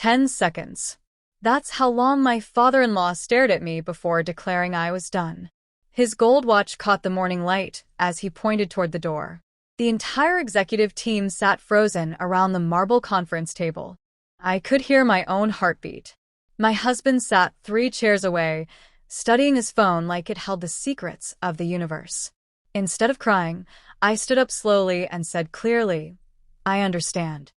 10 seconds. That's how long my father-in-law stared at me before declaring I was done. His gold watch caught the morning light as he pointed toward the door. The entire executive team sat frozen around the marble conference table. I could hear my own heartbeat. My husband sat 3 chairs away, studying his phone like it held the secrets of the universe. Instead of crying, I stood up slowly and said clearly, "I understand."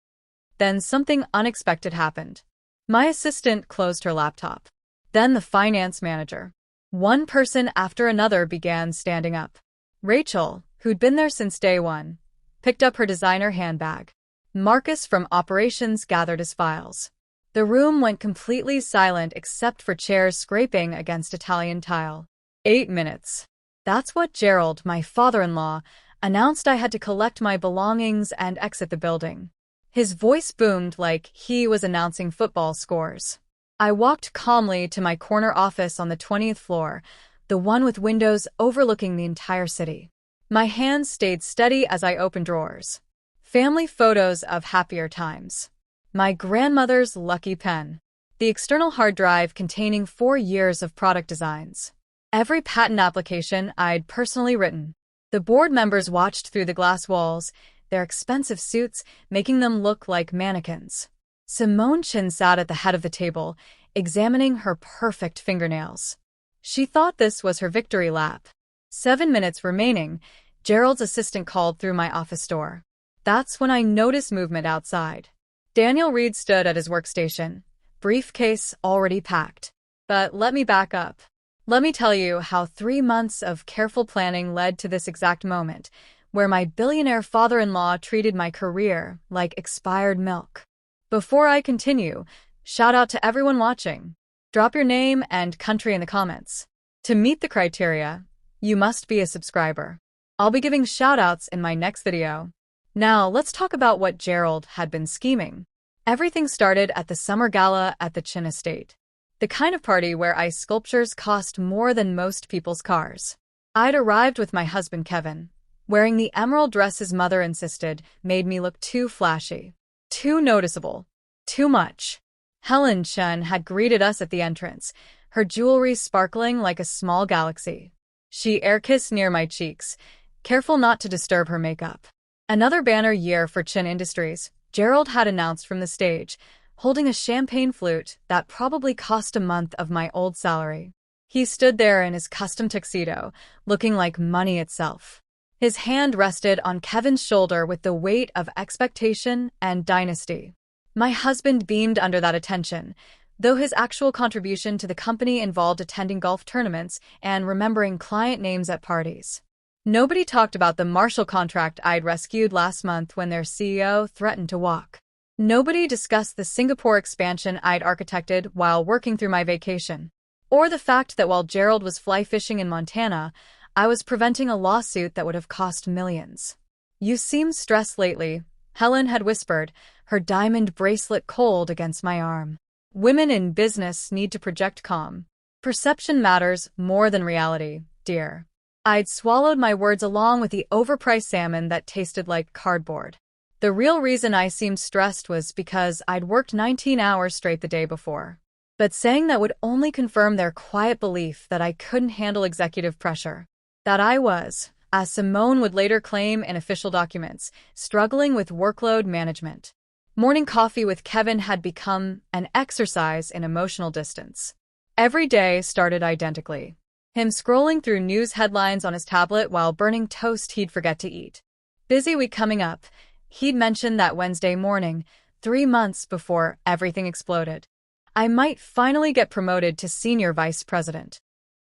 Then something unexpected happened. My assistant closed her laptop. Then the finance manager. One person after another began standing up. Rachel, who'd been there since day one, picked up her designer handbag. Marcus from operations gathered his files. The room went completely silent except for chairs scraping against Italian tile. 8 minutes. That's what Gerald, my father-in-law, announced. I had to collect my belongings and exit the building. His voice boomed like he was announcing football scores. I walked calmly to my corner office on the 20th floor, the one with windows overlooking the entire city. My hands stayed steady as I opened drawers. Family photos of happier times. My grandmother's lucky pen. The external hard drive containing 4 years of product designs. Every patent application I'd personally written. The board members watched through the glass walls, their expensive suits making them look like mannequins. Simone Chin sat at the head of the table, examining her perfect fingernails. She thought this was her victory lap. 7 minutes remaining, Gerald's assistant called through my office door. That's when I noticed movement outside. Daniel Reed stood at his workstation, briefcase already packed. But let me back up. Let me tell you how 3 months of careful planning led to this exact moment, where my billionaire father-in-law treated my career like expired milk. Before I continue, shout out to everyone watching. Drop your name and country in the comments. To meet the criteria, you must be a subscriber. I'll be giving shout-outs in my next video. Now, let's talk about what Gerald had been scheming. Everything started at the summer gala at the Chin estate. The kind of party where ice sculptures cost more than most people's cars. I'd arrived with my husband Kevin, wearing the emerald dress his mother insisted made me look too flashy, too noticeable, too much. Helen Chen had greeted us at the entrance, her jewelry sparkling like a small galaxy. She air-kissed near my cheeks, careful not to disturb her makeup. Another banner year for Chin Industries, Gerald had announced from the stage, holding a champagne flute that probably cost a month of my old salary. He stood there in his custom tuxedo, looking like money itself. His hand rested on Kevin's shoulder with the weight of expectation and dynasty. My husband beamed under that attention, though his actual contribution to the company involved attending golf tournaments and remembering client names at parties. Nobody talked about the Marshall contract I'd rescued last month when their CEO threatened to walk. Nobody discussed the Singapore expansion I'd architected while working through my vacation. Or the fact that while Gerald was fly fishing in Montana, I was preventing a lawsuit that would have cost millions. "You seem stressed lately," Helen had whispered, her diamond bracelet cold against my arm. "Women in business need to project calm. Perception matters more than reality, dear." I'd swallowed my words along with the overpriced salmon that tasted like cardboard. The real reason I seemed stressed was because I'd worked 19 hours straight the day before. But saying that would only confirm their quiet belief that I couldn't handle executive pressure. That I was, as Simone would later claim in official documents, struggling with workload management. Morning coffee with Kevin had become an exercise in emotional distance. Every day started identically. Him scrolling through news headlines on his tablet while burning toast he'd forget to eat. Busy week coming up, he'd mentioned that Wednesday morning, 3 months before everything exploded. I might finally get promoted to senior vice president.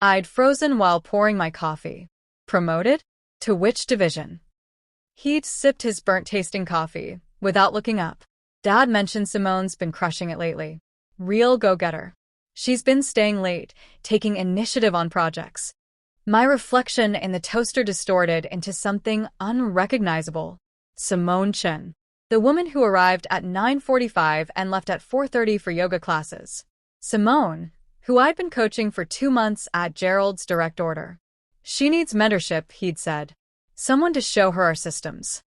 I'd frozen while pouring my coffee. Promoted? To which division? He'd sipped his burnt-tasting coffee, without looking up. Dad mentioned Simone's been crushing it lately. Real go-getter. She's been staying late, taking initiative on projects. My reflection in the toaster distorted into something unrecognizable. Simone Chen. The woman who arrived at 9:45 and left at 4:30 for yoga classes. Simone, who I'd been coaching for 2 months at Gerald's direct order. She needs mentorship, he'd said. Someone to show her our systems.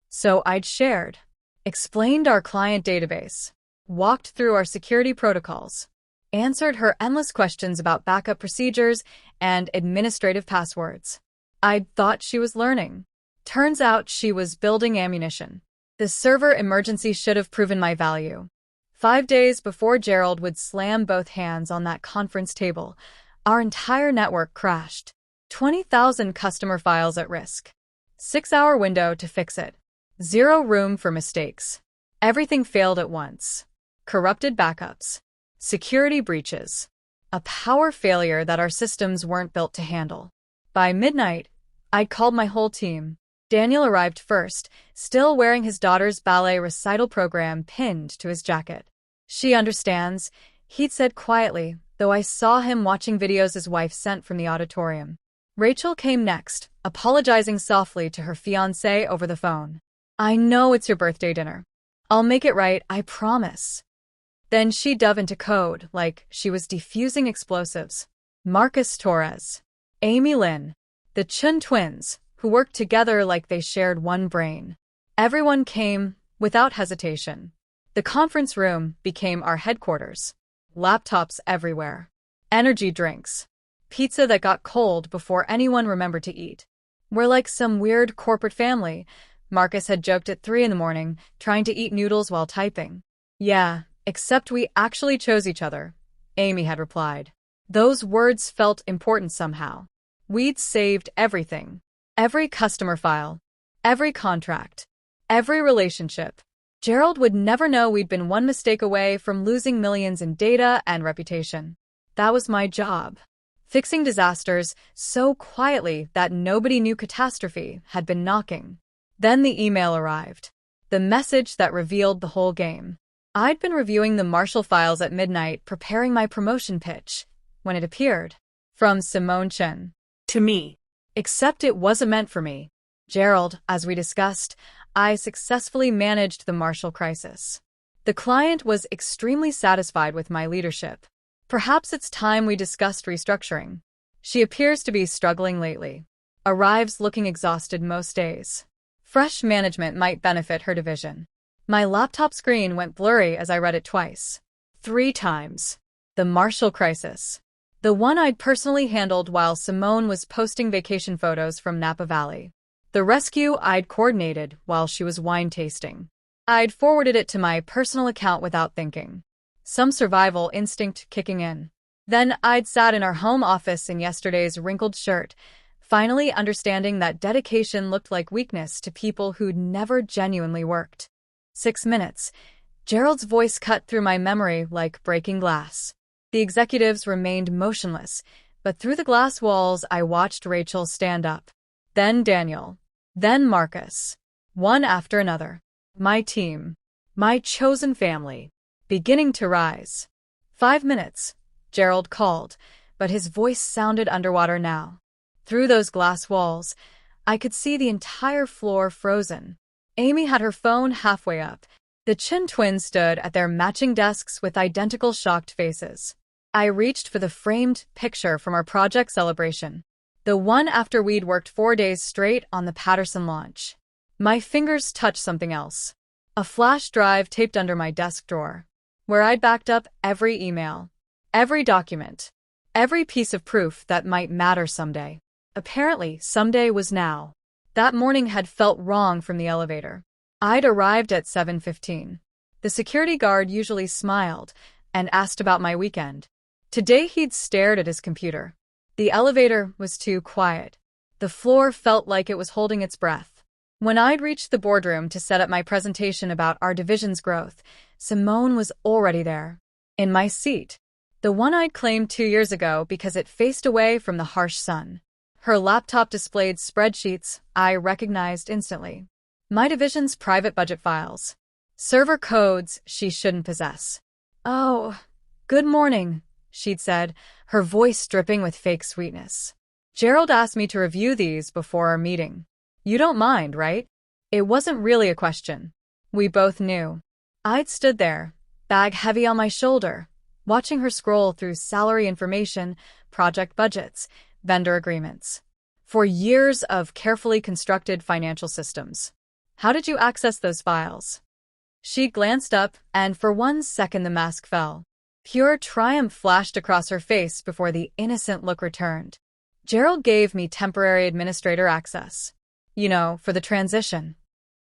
So I'd shared. Explained our client database. walked through our security protocols, answered her endless questions about backup procedures and administrative passwords. I'd thought she was learning. Turns out she was building ammunition. The server emergency should have proven my value. 5 days before Gerald would slam both hands on that conference table, our entire network crashed. 20,000 customer files at risk. 6-hour window to fix it. Zero room for mistakes. Everything failed at once. Corrupted backups. Security breaches. A power failure that our systems weren't built to handle. By midnight, I'd called my whole team. Daniel arrived first, still wearing his daughter's ballet recital program pinned to his jacket. She understands, he'd said quietly, though I saw him watching videos his wife sent from the auditorium. Rachel came next, apologizing softly to her fiancé over the phone. I know it's your birthday dinner. I'll make it right, I promise. Then she dove into code like she was defusing explosives. Marcus Torres. Amy Lynn. The Chun twins, who worked together like they shared one brain. Everyone came, without hesitation. The conference room became our headquarters. Laptops everywhere. Energy drinks. Pizza that got cold before anyone remembered to eat. We're like some weird corporate family, Marcus had joked at 3 a.m, trying to eat noodles while typing. Yeah, except we actually chose each other, Amy had replied. Those words felt important somehow. We'd saved everything. Every customer file. Every contract. Every relationship. Gerald would never know we'd been one mistake away from losing millions in data and reputation. That was my job. Fixing disasters so quietly that nobody knew catastrophe had been knocking. Then the email arrived. The message that revealed the whole game. I'd been reviewing the Marshall files at midnight, preparing my promotion pitch, when it appeared. From Simone Chen. To me. Except it wasn't meant for me. Gerald, as we discussed, I successfully managed the Marshall crisis. The client was extremely satisfied with my leadership. Perhaps it's time we discussed restructuring. She appears to be struggling lately. Arrives looking exhausted most days. Fresh management might benefit her division. My laptop screen went blurry as I read it twice. 3 times. The Marshall crisis. The one I'd personally handled while Simone was posting vacation photos from Napa Valley. The rescue I'd coordinated while she was wine tasting. I'd forwarded it to my personal account without thinking. Some survival instinct kicking in. Then I'd sat in our home office in yesterday's wrinkled shirt, finally understanding that dedication looked like weakness to people who'd never genuinely worked. 6 minutes. Gerald's voice cut through my memory like breaking glass. The executives remained motionless, but through the glass walls I watched Rachel stand up. Then Daniel. Then Marcus. One after another. My team. My chosen family. Beginning to rise. 5 minutes, Gerald called, but his voice sounded underwater now. Through those glass walls, I could see the entire floor frozen. Amy had her phone halfway up. The Chin twins stood at their matching desks with identical shocked faces. I reached for the framed picture from our project celebration. The one after we'd worked 4 days straight on the Patterson launch. My fingers touched something else. A flash drive taped under my desk drawer, where I'd backed up every email, every document, every piece of proof that might matter someday. Apparently, someday was now. That morning had felt wrong from the elevator. I'd arrived at 7:15. The security guard usually smiled and asked about my weekend. Today he'd stared at his computer. The elevator was too quiet. The floor felt like it was holding its breath. When I'd reached the boardroom to set up my presentation about our division's growth, Simone was already there. In my seat. The one I'd claimed 2 years ago because it faced away from the harsh sun. Her laptop displayed spreadsheets I recognized instantly. My division's private budget files. Server codes she shouldn't possess. Oh, good morning, she'd said, her voice dripping with fake sweetness. Gerald asked me to review these before our meeting. You don't mind, right? It wasn't really a question. We both knew. I'd stood there, bag heavy on my shoulder, watching her scroll through salary information, project budgets, vendor agreements. For years of carefully constructed financial systems. How did you access those files? She glanced up, and for 1 second the mask fell. Pure triumph flashed across her face before the innocent look returned. Gerald gave me temporary administrator access. You know, for the transition.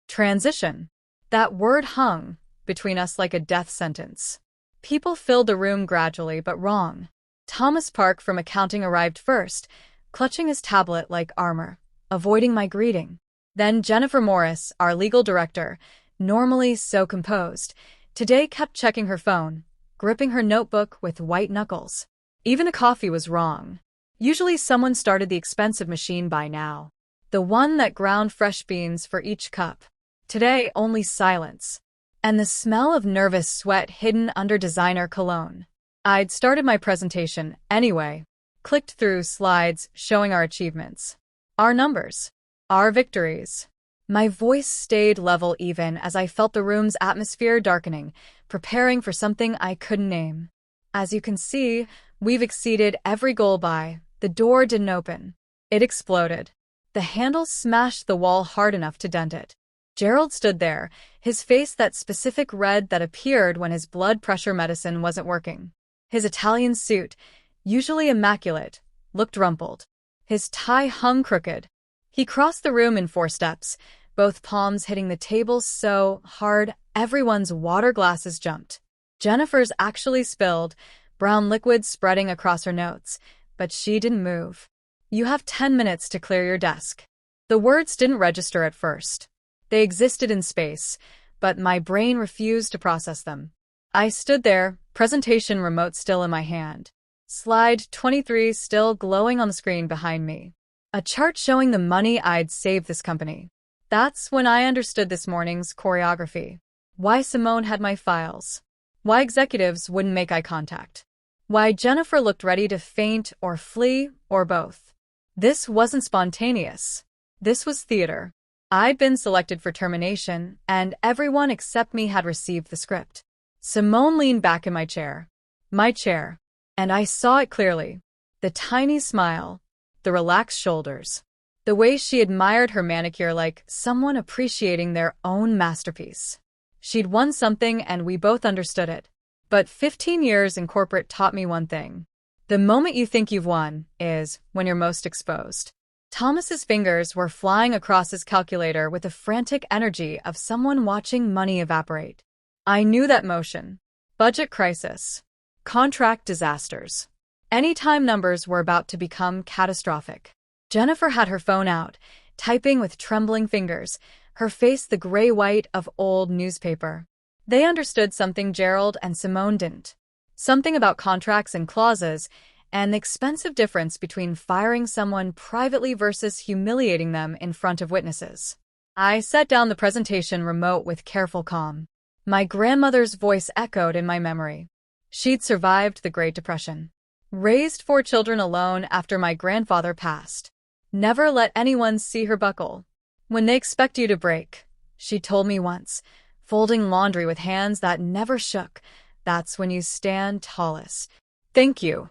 Transition. That word hung between us like a death sentence. People filled the room gradually, but wrong. Thomas Park from accounting arrived first, clutching his tablet like armor, avoiding my greeting. Then Jennifer Morris, our legal director, normally so composed, today kept checking her phone, gripping her notebook with white knuckles. Even the coffee was wrong. Usually someone started the expensive machine by now. The one that ground fresh beans for each cup. Today, only silence. And the smell of nervous sweat hidden under designer cologne. I'd started my presentation anyway. Clicked through slides showing our achievements. Our numbers. Our victories. My voice stayed level even as I felt the room's atmosphere darkening, preparing for something I couldn't name. As you can see, we've exceeded every goal by. The door didn't open. It exploded. The handle smashed the wall hard enough to dent it. Gerald stood there, his face that specific red that appeared when his blood pressure medicine wasn't working. His Italian suit, usually immaculate, looked rumpled. His tie hung crooked. He crossed the room in 4 steps, both palms hitting the table so hard everyone's water glasses jumped. Jennifer's actually spilled, brown liquid spreading across her notes, but she didn't move. You have 10 minutes to clear your desk. The words didn't register at first. They existed in space, but my brain refused to process them. I stood there, presentation remote still in my hand. Slide 23 still glowing on the screen behind me. A chart showing the money I'd saved this company. That's when I understood this morning's choreography. Why Simone had my files. Why executives wouldn't make eye contact. Why Jennifer looked ready to faint or flee, or both. This wasn't spontaneous. This was theater. I'd been selected for termination, and everyone except me had received the script. Simone leaned back in my chair. And I saw it clearly. The tiny smile, the relaxed shoulders, the way she admired her manicure like someone appreciating their own masterpiece. She'd won something and we both understood it. But 15 years in corporate taught me one thing. The moment you think you've won is when you're most exposed. Thomas's fingers were flying across his calculator with the frantic energy of someone watching money evaporate. I knew that motion. Budget crisis. Contract disasters. Anytime numbers were about to become catastrophic. Jennifer had her phone out, typing with trembling fingers, her face the gray-white of old newspaper. They understood something Gerald and Simone didn't. Something about contracts and clauses, and the expensive difference between firing someone privately versus humiliating them in front of witnesses. I set down the presentation remote with careful calm. My grandmother's voice echoed in my memory. She'd survived the Great Depression. Raised 4 children alone after my grandfather passed. Never let anyone see her buckle. When they expect you to break, she told me once, folding laundry with hands that never shook, that's when you stand tallest. Thank you.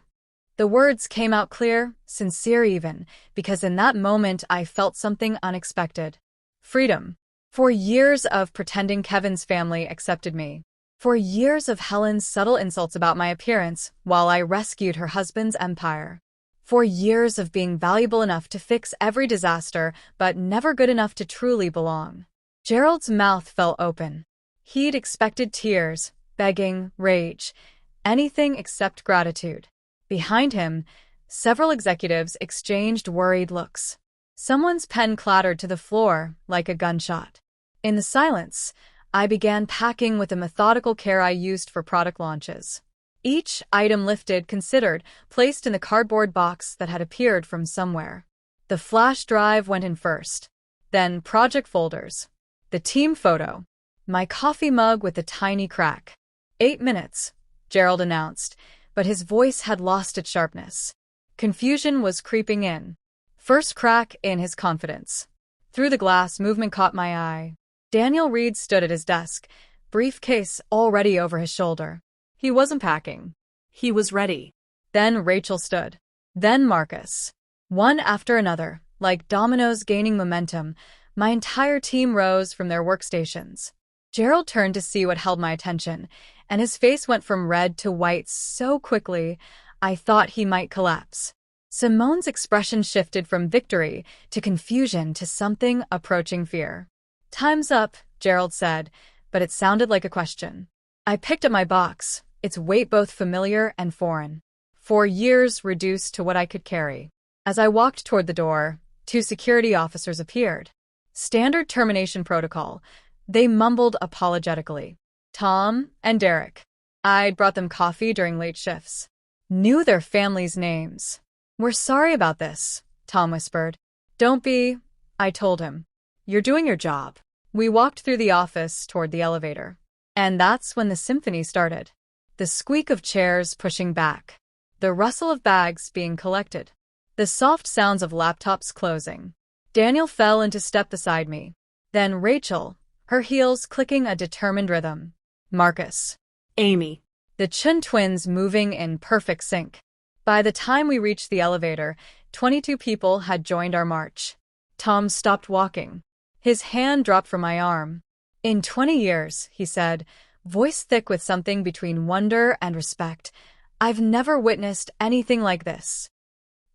The words came out clear, sincere even, because in that moment I felt something unexpected. Freedom. For years of pretending Kevin's family accepted me. For years of Helen's subtle insults about my appearance while I rescued her husband's empire. For years of being valuable enough to fix every disaster, but never good enough to truly belong. Gerald's mouth fell open. He'd expected tears, begging, rage, anything except gratitude. Behind him, several executives exchanged worried looks. Someone's pen clattered to the floor like a gunshot. In the silence, I began packing with the methodical care I used for product launches. Each item lifted, considered, placed in the cardboard box that had appeared from somewhere. The flash drive went in first. Then project folders. The team photo. My coffee mug with a tiny crack. 8 minutes, Gerald announced, but his voice had lost its sharpness. Confusion was creeping in. First crack in his confidence. Through the glass, movement caught my eye. Daniel Reed stood at his desk, briefcase already over his shoulder. He wasn't packing. He was ready. Then Rachel stood. Then Marcus. One after another, like dominoes gaining momentum, my entire team rose from their workstations. Gerald turned to see what held my attention, and his face went from red to white so quickly I thought he might collapse. Simone's expression shifted from victory to confusion to something approaching fear. "Time's up," Gerald said, but it sounded like a question. I picked up my box, its weight both familiar and foreign. 4 years reduced to what I could carry. As I walked toward the door, 2 security officers appeared. Standard termination protocol. They mumbled apologetically. Tom and Derek. I'd brought them coffee during late shifts. Knew their families' names. "We're sorry about this," Tom whispered. "Don't be," I told him. "You're doing your job." We walked through the office toward the elevator. And that's when the symphony started. The squeak of chairs pushing back. The rustle of bags being collected. The soft sounds of laptops closing. Daniel fell into step beside me. Then Rachel, her heels clicking a determined rhythm. Marcus. Amy. The Chun twins moving in perfect sync. By the time we reached the elevator, 22 people had joined our march. Tom stopped walking. His hand dropped from my arm. "In 20 years," he said, voice thick with something between wonder and respect, "I've never witnessed anything like this."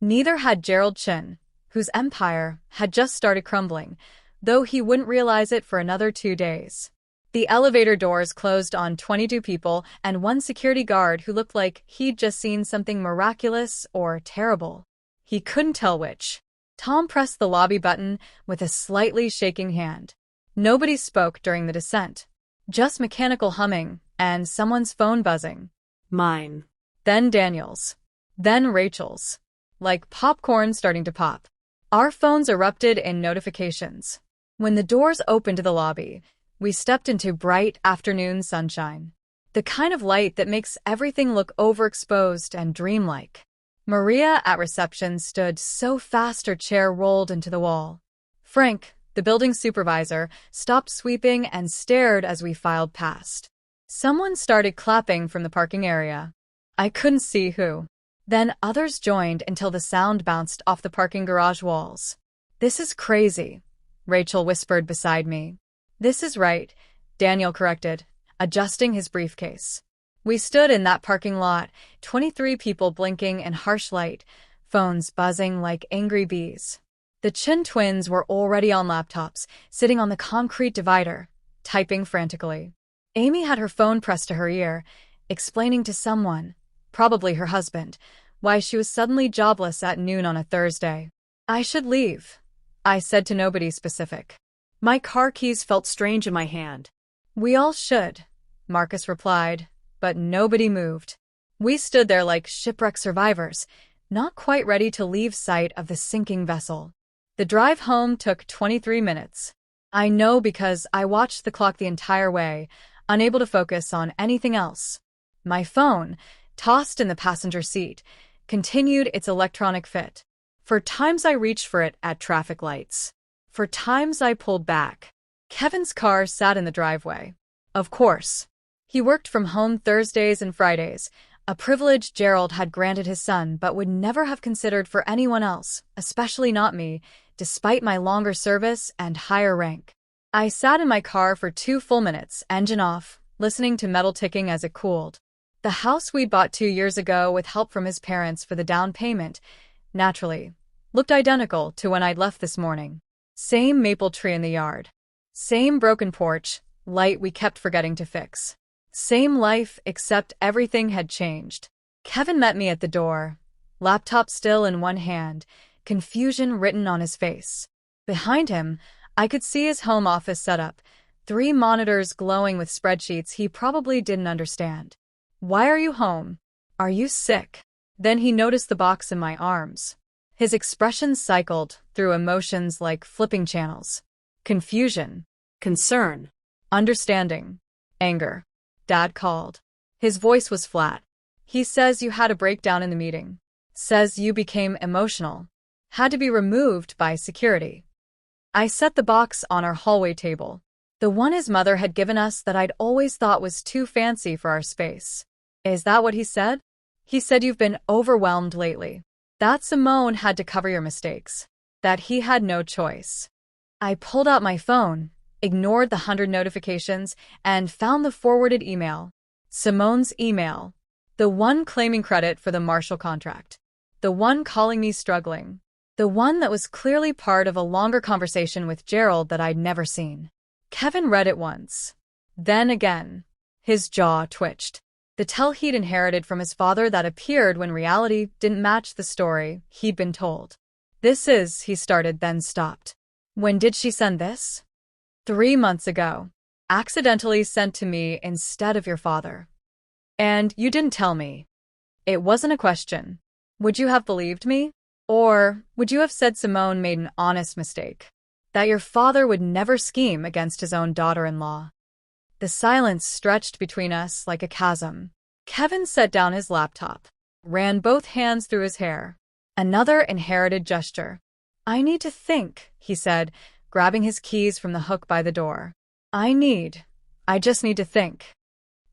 Neither had Gerald Chun, whose empire had just started crumbling, though he wouldn't realize it for another 2 days. The elevator doors closed on 22 people and 1 security guard who looked like he'd just seen something miraculous or terrible. He couldn't tell which. Tom pressed the lobby button with a slightly shaking hand. Nobody spoke during the descent. Just mechanical humming and someone's phone buzzing. Mine. Then Daniel's. Then Rachel's. Like popcorn starting to pop. Our phones erupted in notifications. When the doors opened to the lobby, we stepped into bright afternoon sunshine. The kind of light that makes everything look overexposed and dreamlike. Maria at reception stood so fast her chair rolled into the wall. Frank, the building supervisor, stopped sweeping and stared as we filed past. Someone started clapping from the parking area. I couldn't see who. Then others joined until the sound bounced off the parking garage walls. "This is crazy," Rachel whispered beside me. "This is right," Daniel corrected, adjusting his briefcase. We stood in that parking lot, 23 people blinking in harsh light, phones buzzing like angry bees. The Chun twins were already on laptops, sitting on the concrete divider, typing frantically. Amy had her phone pressed to her ear, explaining to someone, probably her husband, why she was suddenly jobless at noon on a Thursday. "I should leave," I said to nobody specific. My car keys felt strange in my hand. "We all should," Marcus replied, but nobody moved. We stood there like shipwreck survivors, not quite ready to leave sight of the sinking vessel. The drive home took 23 minutes. I know because I watched the clock the entire way, unable to focus on anything else. My phone, tossed in the passenger seat, continued its electronic fit. For times I reached for it at traffic lights. For times I pulled back. Kevin's car sat in the driveway. Of course. He worked from home Thursdays and Fridays, a privilege Gerald had granted his son but would never have considered for anyone else, especially not me, despite my longer service and higher rank. I sat in my car for 2 full minutes, engine off, listening to metal ticking as it cooled. The house we'd bought 2 years ago with help from his parents for the down payment, naturally, looked identical to when I'd left this morning. Same maple tree in the yard. Same broken porch, light we kept forgetting to fix. Same life, except everything had changed. Kevin met me at the door, laptop still in one hand, confusion written on his face. Behind him, I could see his home office setup, 3 monitors glowing with spreadsheets he probably didn't understand. "Why are you home? Are you sick?" Then he noticed the box in my arms. His expression cycled through emotions like flipping channels. Confusion. Concern. Understanding. Anger. Dad called. His voice was flat. "He says you had a breakdown in the meeting. Says you became emotional. Had to be removed by security." I set the box on our hallway table. The one his mother had given us that I'd always thought was too fancy for our space. "Is that what he said?" "He said you've been overwhelmed lately. That Simone had to cover your mistakes. That he had no choice." I pulled out my phone, ignored the 100 notifications, and found the forwarded email. Simone's email. The one claiming credit for the Marshall contract. The one calling me struggling. The one that was clearly part of a longer conversation with Gerald that I'd never seen. Kevin read it once. Then again. His jaw twitched. The tell he'd inherited from his father that appeared when reality didn't match the story he'd been told. This is, he started, then stopped. When did she send this? 3 months ago. Accidentally sent to me instead of your father. And you didn't tell me. It wasn't a question. Would you have believed me? Or would you have said Simone made an honest mistake? That your father would never scheme against his own daughter-in-law? The silence stretched between us like a chasm. Kevin set down his laptop, ran both hands through his hair. Another inherited gesture. I need to think, he said, grabbing his keys from the hook by the door. I just need to think.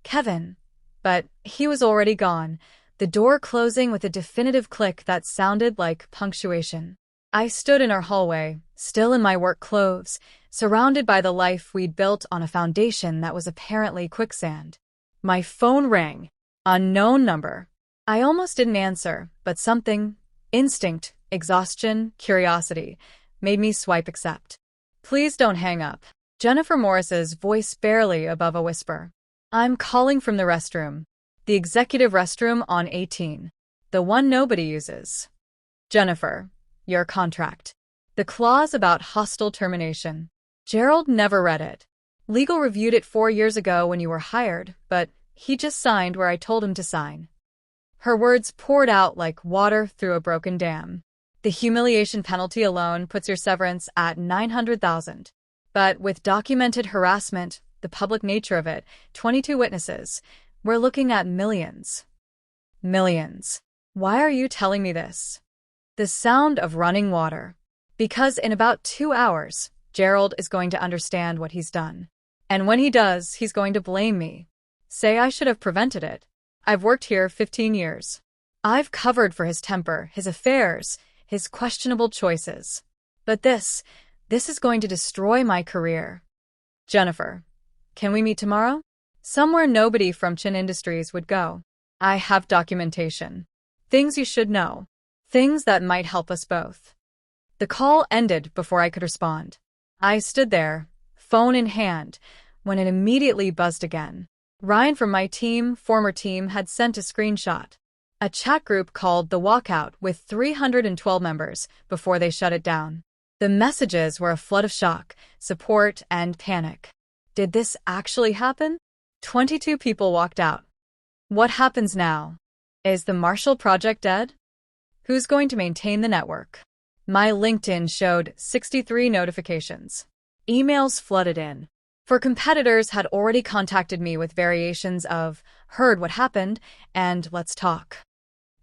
Kevin. But he was already gone, the door closing with a definitive click that sounded like punctuation. I stood in our hallway, still in my work clothes, surrounded by the life we'd built on a foundation that was apparently quicksand. My phone rang. Unknown number. I almost didn't answer, but something, instinct, exhaustion, curiosity, made me swipe accept. Please don't hang up. Jennifer Morris's voice barely above a whisper. I'm calling from the restroom. The executive restroom on 18. The one nobody uses. Jennifer, your contract. The clause about hostile termination. Gerald never read it. Legal reviewed it 4 years ago when you were hired, but he just signed where I told him to sign. Her words poured out like water through a broken dam. The humiliation penalty alone puts your severance at $900,000. But with documented harassment, the public nature of it, 22 witnesses, we're looking at millions. Millions. Why are you telling me this? The sound of running water. Because in about 2 hours, Gerald is going to understand what he's done. And when he does, he's going to blame me. Say I should have prevented it. I've worked here 15 years. I've covered for his temper, his affairs, his questionable choices. But this is going to destroy my career. Jennifer, can we meet tomorrow? Somewhere nobody from Chin Industries would go. I have documentation. Things you should know. Things that might help us both. The call ended before I could respond. I stood there, phone in hand, when it immediately buzzed again. Ryan from my former team, had sent a screenshot. A chat group called The Walkout with 312 members before they shut it down. The messages were a flood of shock, support, and panic. Did this actually happen? 22 people walked out. What happens now? Is the Marshall Project dead? Who's going to maintain the network? My LinkedIn showed 63 notifications. Emails flooded in. For competitors had already contacted me with variations of, heard what happened, and let's talk.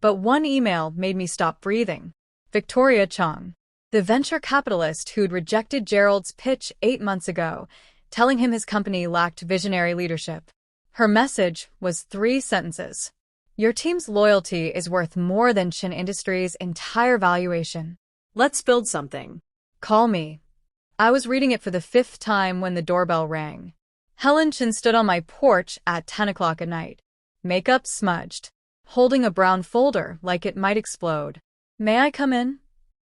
But one email made me stop breathing. Victoria Chong, the venture capitalist who'd rejected Gerald's pitch 8 months ago, telling him his company lacked visionary leadership. Her message was 3 sentences. Your team's loyalty is worth more than Chin Industries' entire valuation. Let's build something. Call me. I was reading it for the 5th time when the doorbell rang. Helen Chin stood on my porch at 10 o'clock at night, makeup smudged, holding a brown folder like it might explode. May I come in?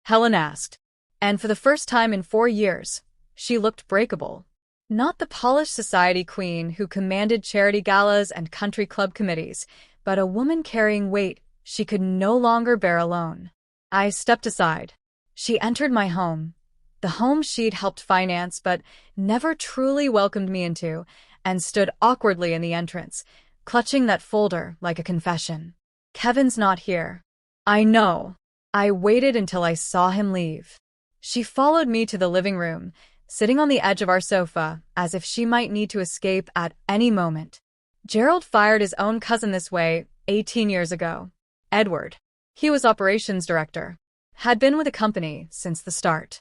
Helen asked. And for the first time in 4 years, she looked breakable. Not the polished society queen who commanded charity galas and country club committees, but a woman carrying weight she could no longer bear alone. I stepped aside. She entered my home, the home she'd helped finance but never truly welcomed me into, and stood awkwardly in the entrance, clutching that folder like a confession. Kevin's not here. I know. I waited until I saw him leave. She followed me to the living room, sitting on the edge of our sofa, as if she might need to escape at any moment. Gerald fired his own cousin this way 18 years ago. Edward. He was operations director. Had been with the company since the start.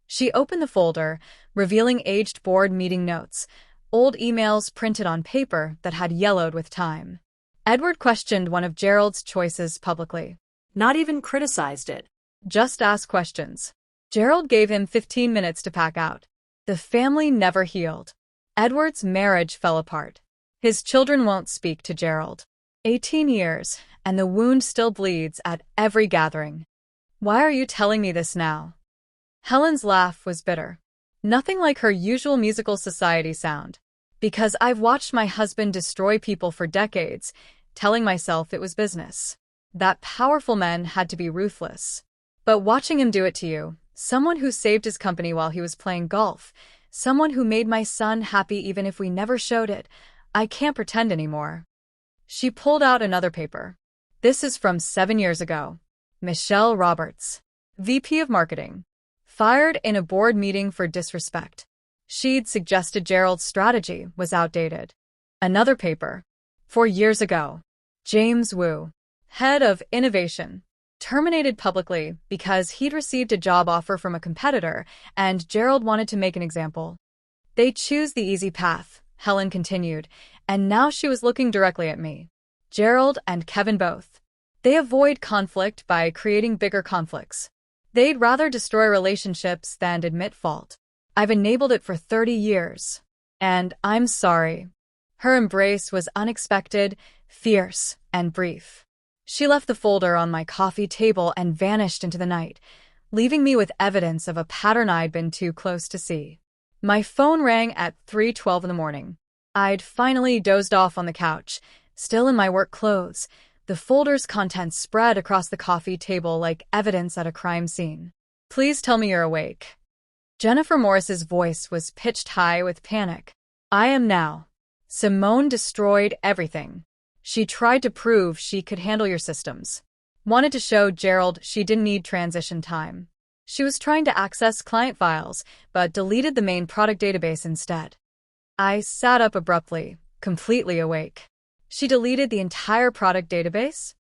She opened the folder, revealing aged board meeting notes, old emails printed on paper that had yellowed with time. Edward questioned one of Gerald's choices publicly. Not even criticized it. Just ask questions. Gerald gave him 15 minutes to pack out. The family never healed. Edward's marriage fell apart. His children won't speak to Gerald. 18 years, and the wound still bleeds at every gathering. Why are you telling me this now? Helen's laugh was bitter. Nothing like her usual musical society sound. Because I've watched my husband destroy people for decades, telling myself it was business. That powerful man had to be ruthless. But watching him do it to you, someone who saved his company while he was playing golf, someone who made my son happy even if we never showed it, I can't pretend anymore. She pulled out another paper. This is from 7 years ago. Michelle Roberts, VP of Marketing, fired in a board meeting for disrespect. She'd suggested Gerald's strategy was outdated. Another paper. 4 years ago. James Wu, head of innovation, terminated publicly because he'd received a job offer from a competitor and Gerald wanted to make an example. They choose the easy path, Helen continued, and now she was looking directly at me. Gerald and Kevin both. They avoid conflict by creating bigger conflicts. They'd rather destroy relationships than admit fault. I've enabled it for 30 years. And I'm sorry. Her embrace was unexpected, fierce, and brief. She left the folder on my coffee table and vanished into the night, leaving me with evidence of a pattern I'd been too close to see. My phone rang at 3:12 in the morning. I'd finally dozed off on the couch, still in my work clothes. The folder's contents spread across the coffee table like evidence at a crime scene. Please tell me you're awake. Jennifer Morris's voice was pitched high with panic. I am now. Simone destroyed everything. She tried to prove she could handle your systems. Wanted to show Gerald she didn't need transition time. She was trying to access client files, but deleted the main product database instead. I sat up abruptly, completely awake. She deleted the entire product database?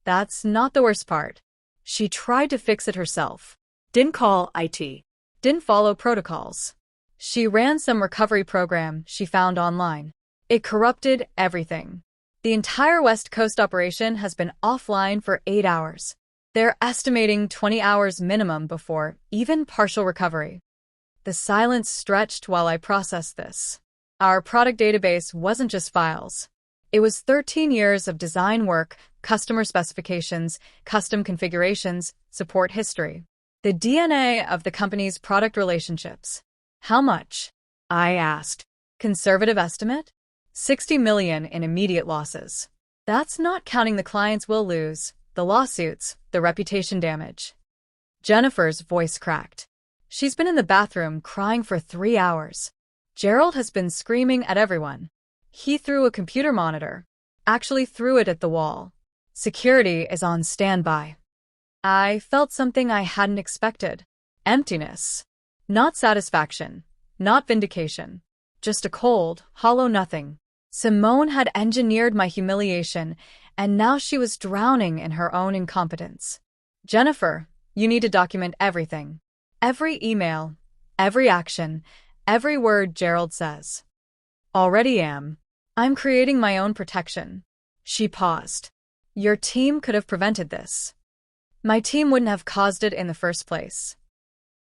That's not the worst part. She tried to fix it herself. Didn't call IT. Didn't follow protocols. She ran some recovery program she found online. It corrupted everything. The entire West Coast operation has been offline for 8 hours. They're estimating 20 hours minimum before even partial recovery. The silence stretched while I processed this. Our product database wasn't just files. It was 13 years of design work, customer specifications, custom configurations, support history. The DNA of the company's product relationships. How much? I asked. Conservative estimate? 60 million in immediate losses. That's not counting the clients we'll lose, the lawsuits, the reputation damage. Jennifer's voice cracked. She's been in the bathroom crying for 3 hours. Gerald has been screaming at everyone. He threw a computer monitor. Actually threw it at the wall. Security is on standby. I felt something I hadn't expected. Emptiness. Not satisfaction. Not vindication. Just a cold, hollow nothing. Simone had engineered my humiliation, and now she was drowning in her own incompetence. Jennifer, you need to document everything. Every email, every action, every word Gerald says. Already am. I'm creating my own protection. She paused. Your team could have prevented this. My team wouldn't have caused it in the first place.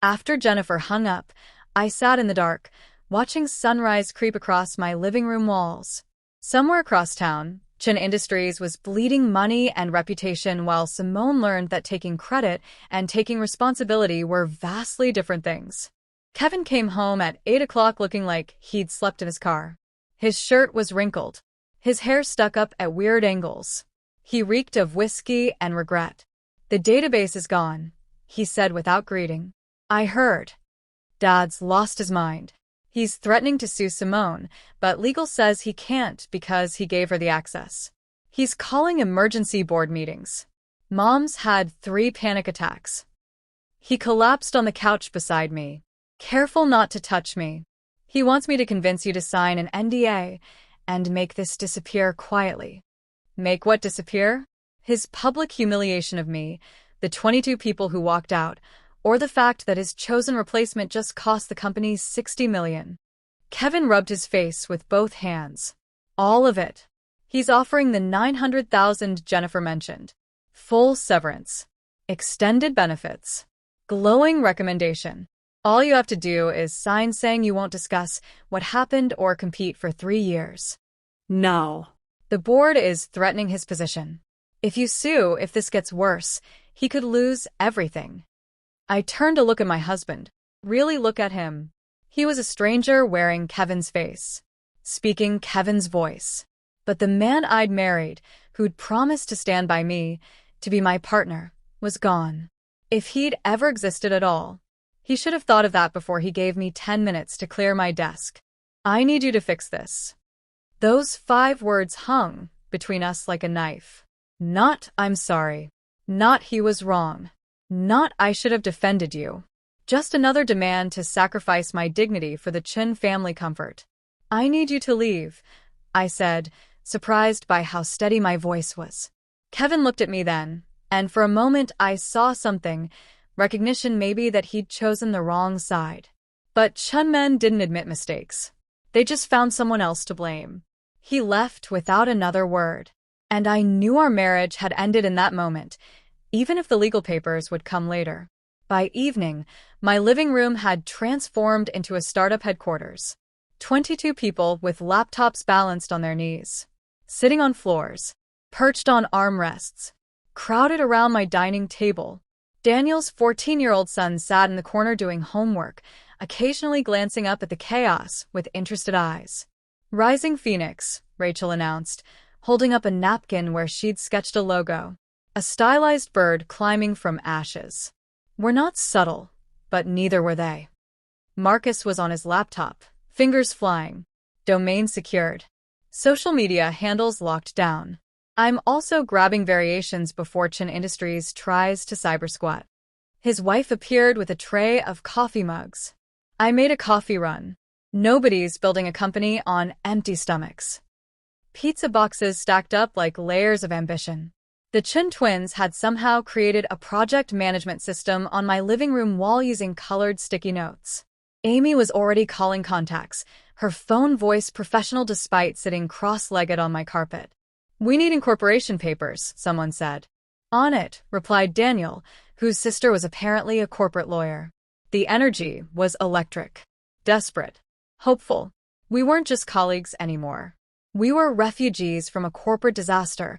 After Jennifer hung up, I sat in the dark, watching sunrise creep across my living room walls. Somewhere across town, Chin Industries was bleeding money and reputation while Simone learned that taking credit and taking responsibility were vastly different things. Kevin came home at 8 o'clock looking like he'd slept in his car. His shirt was wrinkled. His hair stuck up at weird angles. He reeked of whiskey and regret. The database is gone, he said without greeting. I heard. Dad's lost his mind. He's threatening to sue Simone, but legal says he can't because he gave her the access. He's calling emergency board meetings. Mom's had 3 panic attacks. He collapsed on the couch beside me. Careful not to touch me. He wants me to convince you to sign an NDA and make this disappear quietly. Make what disappear? His public humiliation of me, the 22 people who walked out, or the fact that his chosen replacement just cost the company $60 million. Kevin rubbed his face with both hands. All of it. He's offering the $900,000 Jennifer mentioned. Full severance. Extended benefits. Glowing recommendation. All you have to do is sign saying you won't discuss what happened or compete for 3 years. No. The board is threatening his position. If you sue, if this gets worse, he could lose everything. I turned to look at my husband, really look at him. He was a stranger wearing Kevin's face, speaking Kevin's voice. But the man I'd married, who'd promised to stand by me, to be my partner, was gone. If he'd ever existed at all, he should have thought of that before he gave me 10 minutes to clear my desk. I need you to fix this. Those 5 words hung between us like a knife. Not, I'm sorry. Not, he was wrong. Not, I should have defended you. Just another demand to sacrifice my dignity for the Chin family comfort. I need you to leave, I said, surprised by how steady my voice was. Kevin looked at me then, and for a moment I saw something, recognition maybe that he'd chosen the wrong side. But Chun men didn't admit mistakes. They just found someone else to blame. He left without another word. And I knew our marriage had ended in that moment, even if the legal papers would come later. By evening, my living room had transformed into a startup headquarters. 22 people with laptops balanced on their knees, sitting on floors, perched on armrests, crowded around my dining table. Daniel's 14-year-old son sat in the corner doing homework, occasionally glancing up at the chaos with interested eyes. Rising Phoenix, Rachel announced, holding up a napkin where she'd sketched a logo. A stylized bird climbing from ashes. We're not subtle, but neither were they. Marcus was on his laptop, fingers flying. Domain secured. Social media handles locked down. I'm also grabbing variations before Chin Industries tries to cybersquat. His wife appeared with a tray of coffee mugs. I made a coffee run. Nobody's building a company on empty stomachs. Pizza boxes stacked up like layers of ambition. The Chin twins had somehow created a project management system on my living room wall using colored sticky notes. Amy was already calling contacts, her phone voice professional despite sitting cross-legged on my carpet. We need incorporation papers, someone said. On it, replied Daniel, whose sister was apparently a corporate lawyer. The energy was electric. Desperate. Hopeful. We weren't just colleagues anymore. We were refugees from a corporate disaster,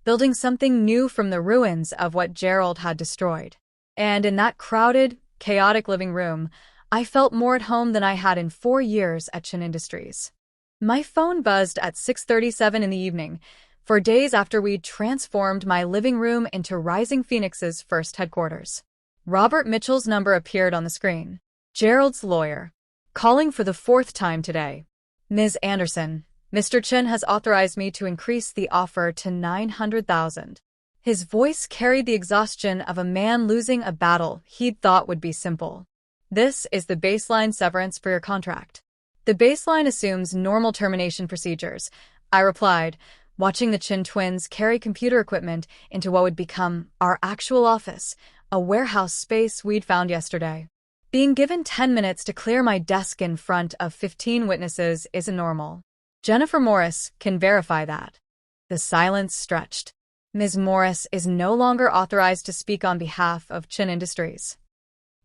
building something new from the ruins of what Gerald had destroyed. And in that crowded, chaotic living room, I felt more at home than I had in 4 years at Chin Industries. My phone buzzed at 6:37 in the evening, 4 days after we'd transformed my living room into Rising Phoenix's first headquarters. Robert Mitchell's number appeared on the screen. Gerald's lawyer. Calling for the 4th time today. Ms. Anderson, Mr. Chin has authorized me to increase the offer to $900,000. His voice carried the exhaustion of a man losing a battle he'd thought would be simple. This is the baseline severance for your contract. The baseline assumes normal termination procedures, I replied, watching the Chin twins carry computer equipment into what would become our actual office, a warehouse space we'd found yesterday. Being given 10 minutes to clear my desk in front of 15 witnesses isn't normal. Jennifer Morris can verify that. The silence stretched. Ms. Morris is no longer authorized to speak on behalf of Chin Industries.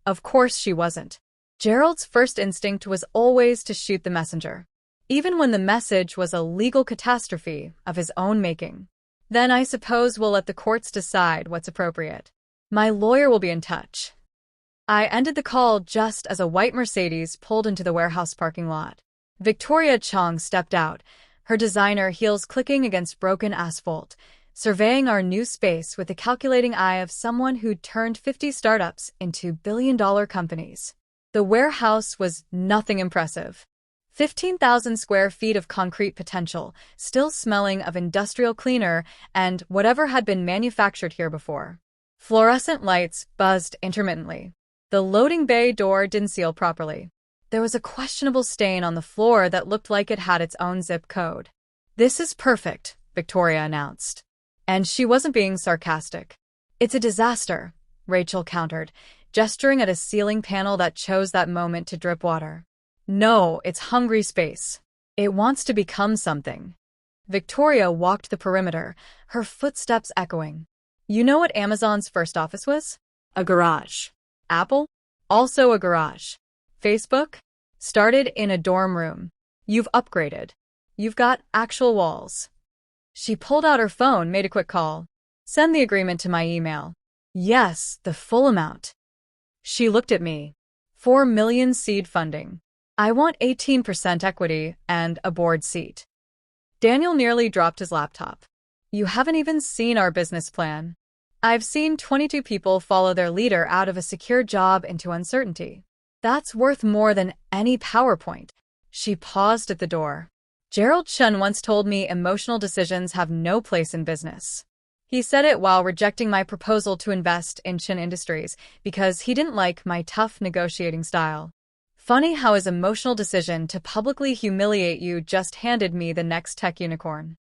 Of course she wasn't. Gerald's first instinct was always to shoot the messenger, even when the message was a legal catastrophe of his own making. Then I suppose we'll let the courts decide what's appropriate. My lawyer will be in touch. I ended the call just as a white Mercedes pulled into the warehouse parking lot. Victoria Chong stepped out, her designer heels clicking against broken asphalt, surveying our new space with the calculating eye of someone who'd turned 50 startups into billion-dollar companies. The warehouse was nothing impressive. 15,000 square feet of concrete potential, still smelling of industrial cleaner and whatever had been manufactured here before. Fluorescent lights buzzed intermittently. The loading bay door didn't seal properly. There was a questionable stain on the floor that looked like it had its own zip code. This is perfect, Victoria announced. And she wasn't being sarcastic. It's a disaster, Rachel countered, gesturing at a ceiling panel that chose that moment to drip water. No, it's hungry space. It wants to become something. Victoria walked the perimeter, her footsteps echoing. You know what Amazon's first office was? A garage. Apple? Also a garage. Facebook? Started in a dorm room. You've upgraded. You've got actual walls. She pulled out her phone, made a quick call. Send the agreement to my email. Yes, the full amount. She looked at me. 4 million seed funding. I want 18% equity and a board seat. Daniel nearly dropped his laptop. You haven't even seen our business plan. I've seen 22 people follow their leader out of a secure job into uncertainty. That's worth more than any PowerPoint. She paused at the door. Gerald Chen once told me emotional decisions have no place in business. He said it while rejecting my proposal to invest in Chen Industries because he didn't like my tough negotiating style. Funny how his emotional decision to publicly humiliate you just handed me the next tech unicorn.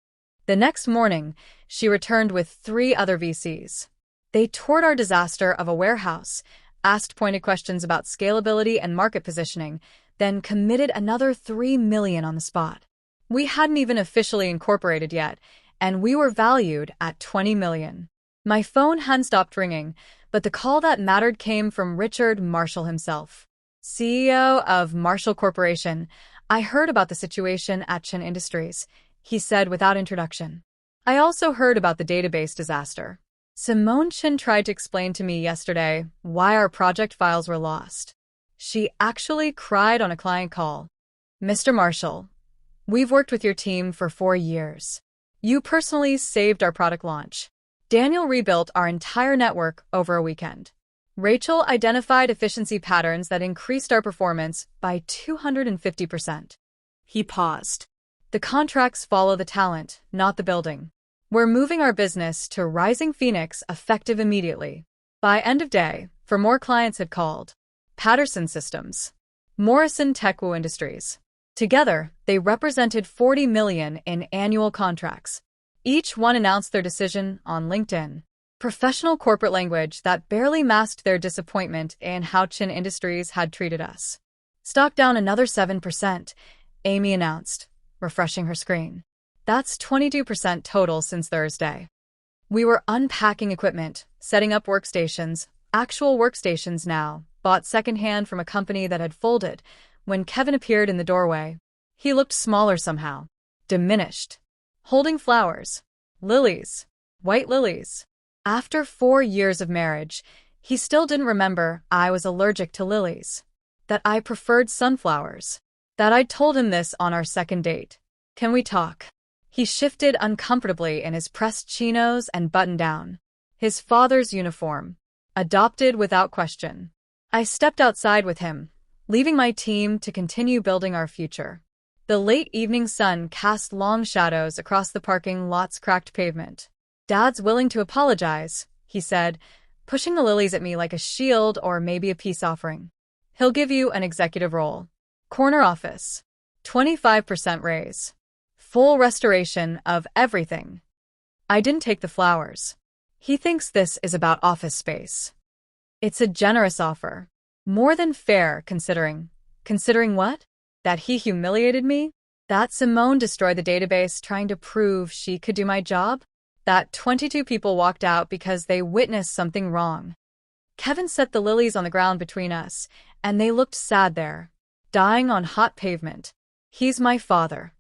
The next morning, she returned with 3 other VCs. They toured our disaster of a warehouse, asked pointed questions about scalability and market positioning, then committed another $3 million on the spot. We hadn't even officially incorporated yet, and we were valued at $20 million. My phone hadn't stopped ringing, but the call that mattered came from Richard Marshall himself. CEO of Marshall Corporation. I heard about the situation at Chen Industries, he said without introduction. I also heard about the database disaster. Simone Chen tried to explain to me yesterday why our project files were lost. She actually cried on a client call. Mr. Marshall, we've worked with your team for 4 years. You personally saved our product launch. Daniel rebuilt our entire network over a weekend. Rachel identified efficiency patterns that increased our performance by 250%. He paused. The contracts follow the talent, not the building. We're moving our business to Rising Phoenix effective immediately. By end of day, 4 more clients had called. Patterson Systems, Morrison Techwo Industries. Together, they represented $40 million in annual contracts. Each one announced their decision on LinkedIn. Professional corporate language that barely masked their disappointment in how Chen Industries had treated us. Stock down another 7%, Amy announced, refreshing her screen. That's 22% total since Thursday. We were unpacking equipment, setting up workstations, actual workstations now, bought secondhand from a company that had folded, when Kevin appeared in the doorway. He looked smaller somehow, diminished, holding flowers, lilies, white lilies. After 4 years of marriage, he still didn't remember I was allergic to lilies, that I preferred sunflowers, that I'd told him this on our second date. Can we talk? He shifted uncomfortably in his pressed chinos and button-down. His father's uniform, adopted without question. I stepped outside with him, leaving my team to continue building our future. The late evening sun cast long shadows across the parking lot's cracked pavement. Dad's willing to apologize, he said, pushing the lilies at me like a shield or maybe a peace offering. He'll give you an executive role. Corner office. 25% raise. Full restoration of everything. I didn't take the flowers. He thinks this is about office space. It's a generous offer. More than fair, considering. Considering what? That he humiliated me? That Simone destroyed the database trying to prove she could do my job? That 22 people walked out because they witnessed something wrong. Kevin set the lilies on the ground between us, and they looked sad there, dying on hot pavement. He's my father.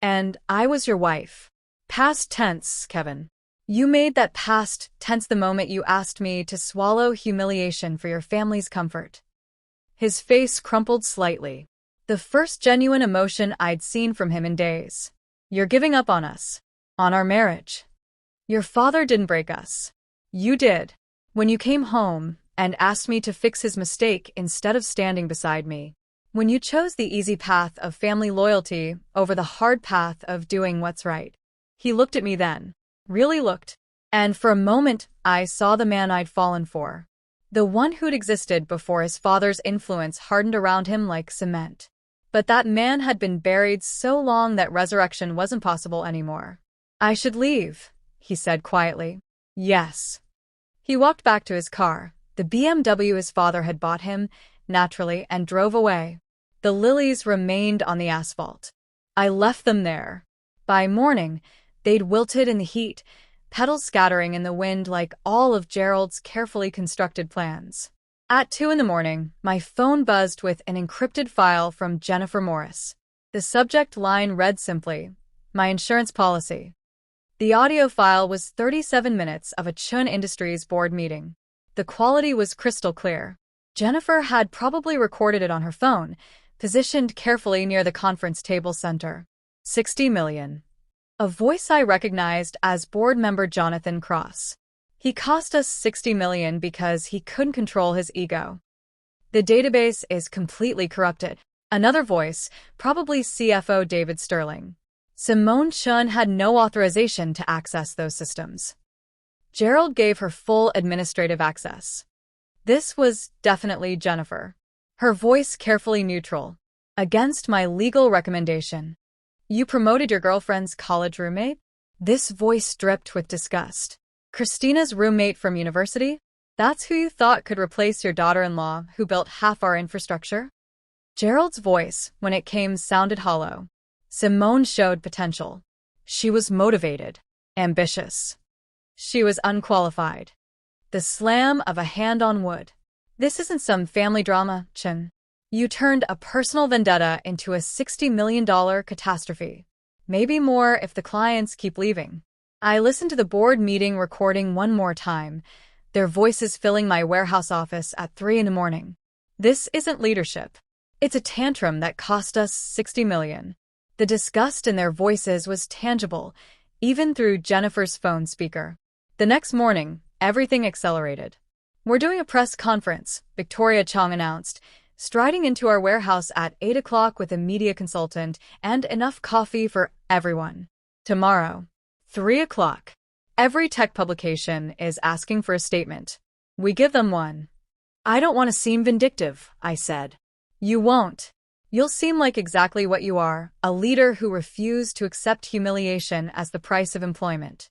And I was your wife. Past tense, Kevin. You made that past tense the moment you asked me to swallow humiliation for your family's comfort. His face crumpled slightly. The first genuine emotion I'd seen from him in days. You're giving up on us. On our marriage. Your father didn't break us. You did. When you came home and asked me to fix his mistake instead of standing beside me. When you chose the easy path of family loyalty over the hard path of doing what's right. He looked at me then. Really looked. And for a moment, I saw the man I'd fallen for. The one who'd existed before his father's influence hardened around him like cement. But that man had been buried so long that resurrection wasn't possible anymore. I should leave, he said quietly. Yes. He walked back to his car, the BMW his father had bought him, naturally, and drove away. The lilies remained on the asphalt. I left them there. By morning, they'd wilted in the heat, petals scattering in the wind like all of Gerald's carefully constructed plans. At 2 in the morning, my phone buzzed with an encrypted file from Jennifer Morris. The subject line read simply, "My insurance policy." The audio file was 37 minutes of a Chun Industries board meeting. The quality was crystal clear. Jennifer had probably recorded it on her phone, positioned carefully near the conference table center. 60 million. A voice I recognized as board member Jonathan Cross. He cost us 60 million because he couldn't control his ego. The database is completely corrupted. Another voice, probably CFO David Sterling. Simone Chun had no authorization to access those systems. Gerald gave her full administrative access. This was definitely Jennifer. Her voice carefully neutral. Against my legal recommendation. You promoted your girlfriend's college roommate? This voice dripped with disgust. Christina's roommate from university? That's who you thought could replace your daughter-in-law who built half our infrastructure? Gerald's voice, when it came, sounded hollow. Simone showed potential. She was motivated, ambitious. She was unqualified. The slam of a hand on wood. This isn't some family drama, Chun. You turned a personal vendetta into a $60 million catastrophe. Maybe more if the clients keep leaving. I listened to the board meeting recording one more time, their voices filling my warehouse office at 3 in the morning. This isn't leadership. It's a tantrum that cost us 60 million. The disgust in their voices was tangible, even through Jennifer's phone speaker. The next morning, everything accelerated. We're doing a press conference, Victoria Chong announced, striding into our warehouse at 8 o'clock with a media consultant and enough coffee for everyone. Tomorrow, 3 o'clock. Every tech publication is asking for a statement. We give them one. I don't want to seem vindictive, I said. You won't. You'll seem like exactly what you are, a leader who refused to accept humiliation as the price of employment.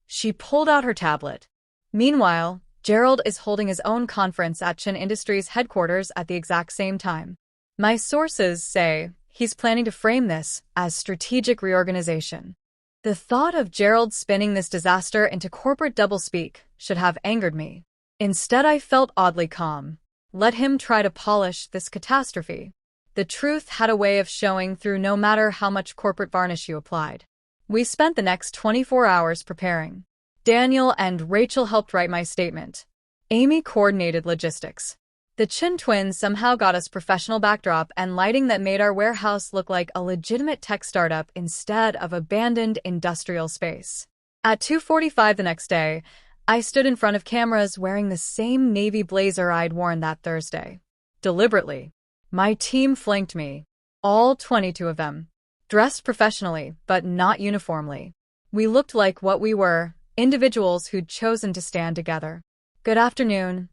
She pulled out her tablet. Meanwhile, Gerald is holding his own conference at Chun Industries headquarters at the exact same time. My sources say he's planning to frame this as strategic reorganization. The thought of Gerald spinning this disaster into corporate doublespeak should have angered me. Instead, I felt oddly calm. Let him try to polish this catastrophe. The truth had a way of showing through no matter how much corporate varnish you applied. We spent the next 24 hours preparing. Daniel and Rachel helped write my statement. Amy coordinated logistics. The Chun twins somehow got us professional backdrop and lighting that made our warehouse look like a legitimate tech startup instead of abandoned industrial space. At 2:45 the next day, I stood in front of cameras wearing the same navy blazer I'd worn that Thursday. Deliberately. My team flanked me. All 22 of them. Dressed professionally, but not uniformly. We looked like what we were, individuals who'd chosen to stand together. Good afternoon.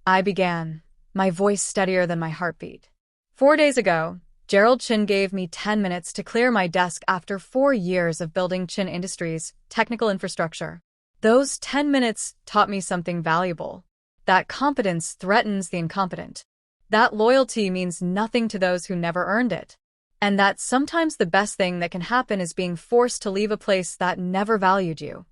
I began, my voice steadier than my heartbeat. 4 days ago, Gerald Chun gave me 10 minutes to clear my desk after 4 years of building Chun Industries' technical infrastructure. Those 10 minutes taught me something valuable. That competence threatens the incompetent. That loyalty means nothing to those who never earned it. And that sometimes the best thing that can happen is being forced to leave a place that never valued you.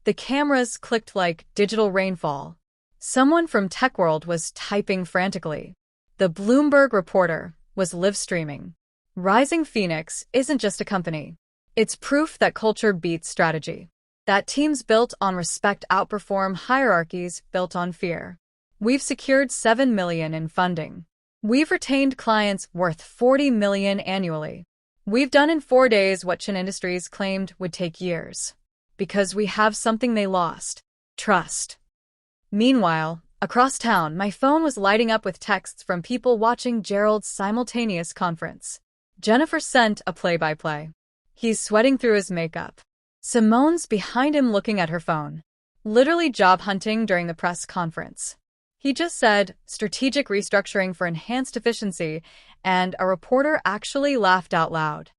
The cameras clicked like digital rainfall. Someone from Tech World was typing frantically. The Bloomberg reporter was live streaming. Rising Phoenix isn't just a company. It's proof that culture beats strategy. That teams built on respect outperform hierarchies built on fear. We've secured $7 million in funding. We've retained clients worth $40 million annually. We've done in 4 days what Chun Industries claimed would take years. Because we have something they lost. Trust. Meanwhile, across town, my phone was lighting up with texts from people watching Gerald's simultaneous conference. Jennifer sent a play-by-play. He's sweating through his makeup. Simone's behind him looking at her phone. Literally job hunting during the press conference. He just said, strategic restructuring for enhanced efficiency, and a reporter actually laughed out loud.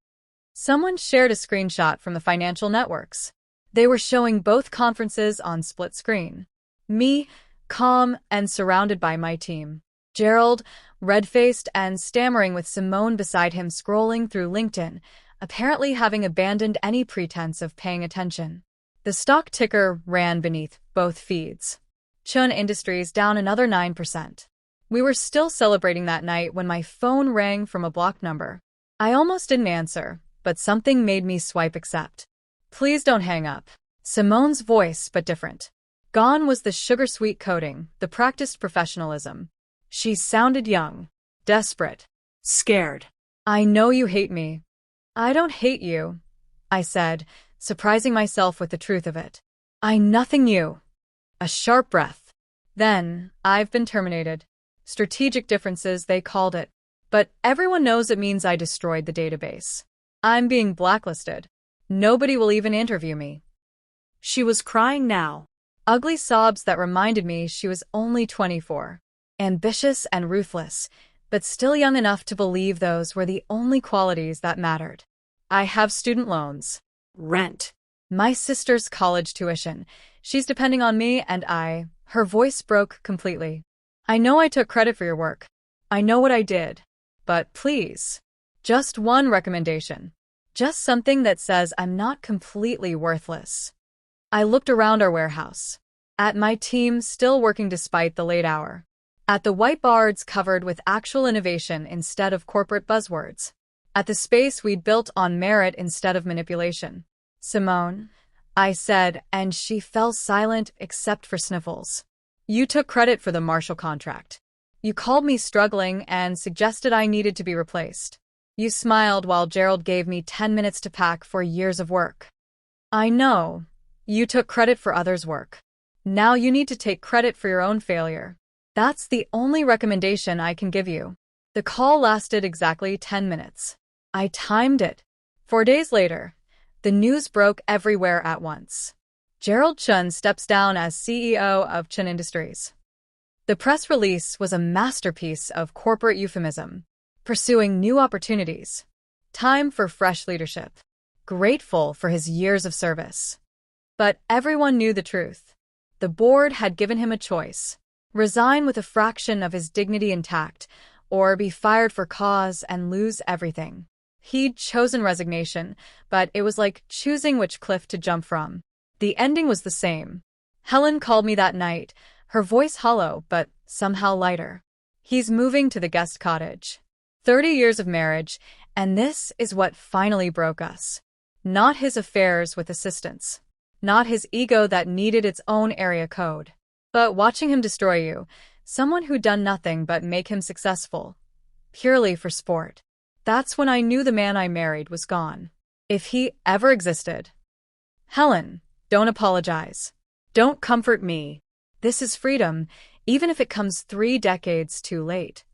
Someone shared a screenshot from the financial networks. They were showing both conferences on split screen. Me, calm and surrounded by my team. Gerald, red-faced and stammering with Simone beside him scrolling through LinkedIn, apparently having abandoned any pretense of paying attention. The stock ticker ran beneath both feeds. Chun Industries down another 9%. We were still celebrating that night when my phone rang from a blocked number. I almost didn't answer, but something made me swipe accept. Please don't hang up. Simone's voice, but different. Gone was the sugar-sweet coating, the practiced professionalism. She sounded young, desperate, Scared. I know you hate me. I don't hate you, I said, surprising myself with the truth of it. I nothing you. A sharp breath. Then, I've been terminated. Strategic differences, they called it. But everyone knows it means I destroyed the database. I'm being blacklisted. Nobody will even interview me. She was crying now. Ugly sobs that reminded me she was only 24. Ambitious and ruthless, but still young enough to believe those were the only qualities that mattered. I have student loans. Rent. My sister's college tuition. She's depending on me and her voice broke completely. I know I took credit for your work. I know what I did. But please. Just one recommendation. Just something that says I'm not completely worthless. I looked around our warehouse. At my team still working despite the late hour. At the whiteboards covered with actual innovation instead of corporate buzzwords. At the space we'd built on merit instead of manipulation. Simone, I said, and she fell silent except for sniffles. You took credit for the Marshall contract. You called me struggling and suggested I needed to be replaced. You smiled while Gerald gave me 10 minutes to pack for years of work. I know. You took credit for others' work. Now you need to take credit for your own failure. That's the only recommendation I can give you. The call lasted exactly 10 minutes. I timed it. 4 days later, the news broke everywhere at once. Gerald Chun steps down as CEO of Chun Industries. The press release was a masterpiece of corporate euphemism. Pursuing new opportunities. Time for fresh leadership. Grateful for his years of service. But everyone knew the truth. The board had given him a choice. Resign with a fraction of his dignity intact, or be fired for cause and lose everything. He'd chosen resignation, but it was like choosing which cliff to jump from. The ending was the same. Helen called me that night, her voice hollow but somehow lighter. He's moving to the guest cottage. 30 years of marriage, and this is what finally broke us. Not his affairs with assistants. Not his ego that needed its own area code. But watching him destroy you, someone who'd done nothing but make him successful. Purely for sport. That's when I knew the man I married was gone. If he ever existed. Helen, don't apologize. Don't comfort me. This is freedom, even if it comes 3 decades too late.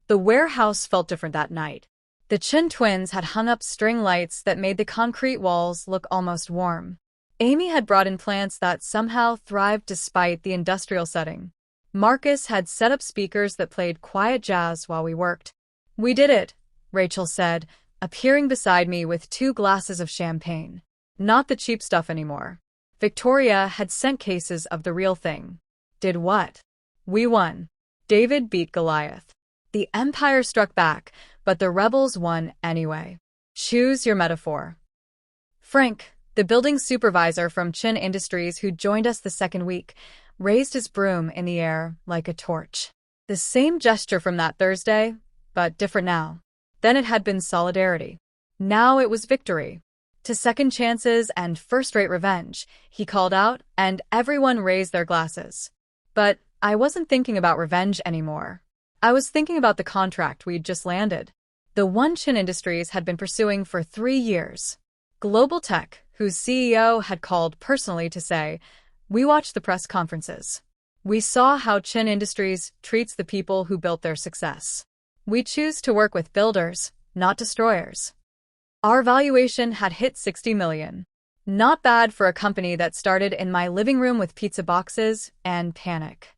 The warehouse felt different that night. The Chin twins had hung up string lights that made the concrete walls look almost warm. Amy had brought in plants that somehow thrived despite the industrial setting. Marcus had set up speakers that played quiet jazz while we worked. We did it, Rachel said, appearing beside me with 2 glasses of champagne. Not the cheap stuff anymore. Victoria had sent cases of the real thing. Did what? We won. David beat Goliath. The Empire struck back, but the rebels won anyway. Choose your metaphor. Frank, the building supervisor from Chin Industries who joined us the second week, raised his broom in the air like a torch. The same gesture from that Thursday, but different now. Then it had been solidarity. Now it was victory. To second chances and first-rate revenge, he called out, and everyone raised their glasses. But I wasn't thinking about revenge anymore. I was thinking about the contract we'd just landed. The one Chin Industries had been pursuing for 3 years. Global Tech, whose CEO had called personally to say, we watched the press conferences. We saw how Chin Industries treats the people who built their success. We choose to work with builders, not destroyers. Our valuation had hit 60 million. Not bad for a company that started in my living room with pizza boxes and panic.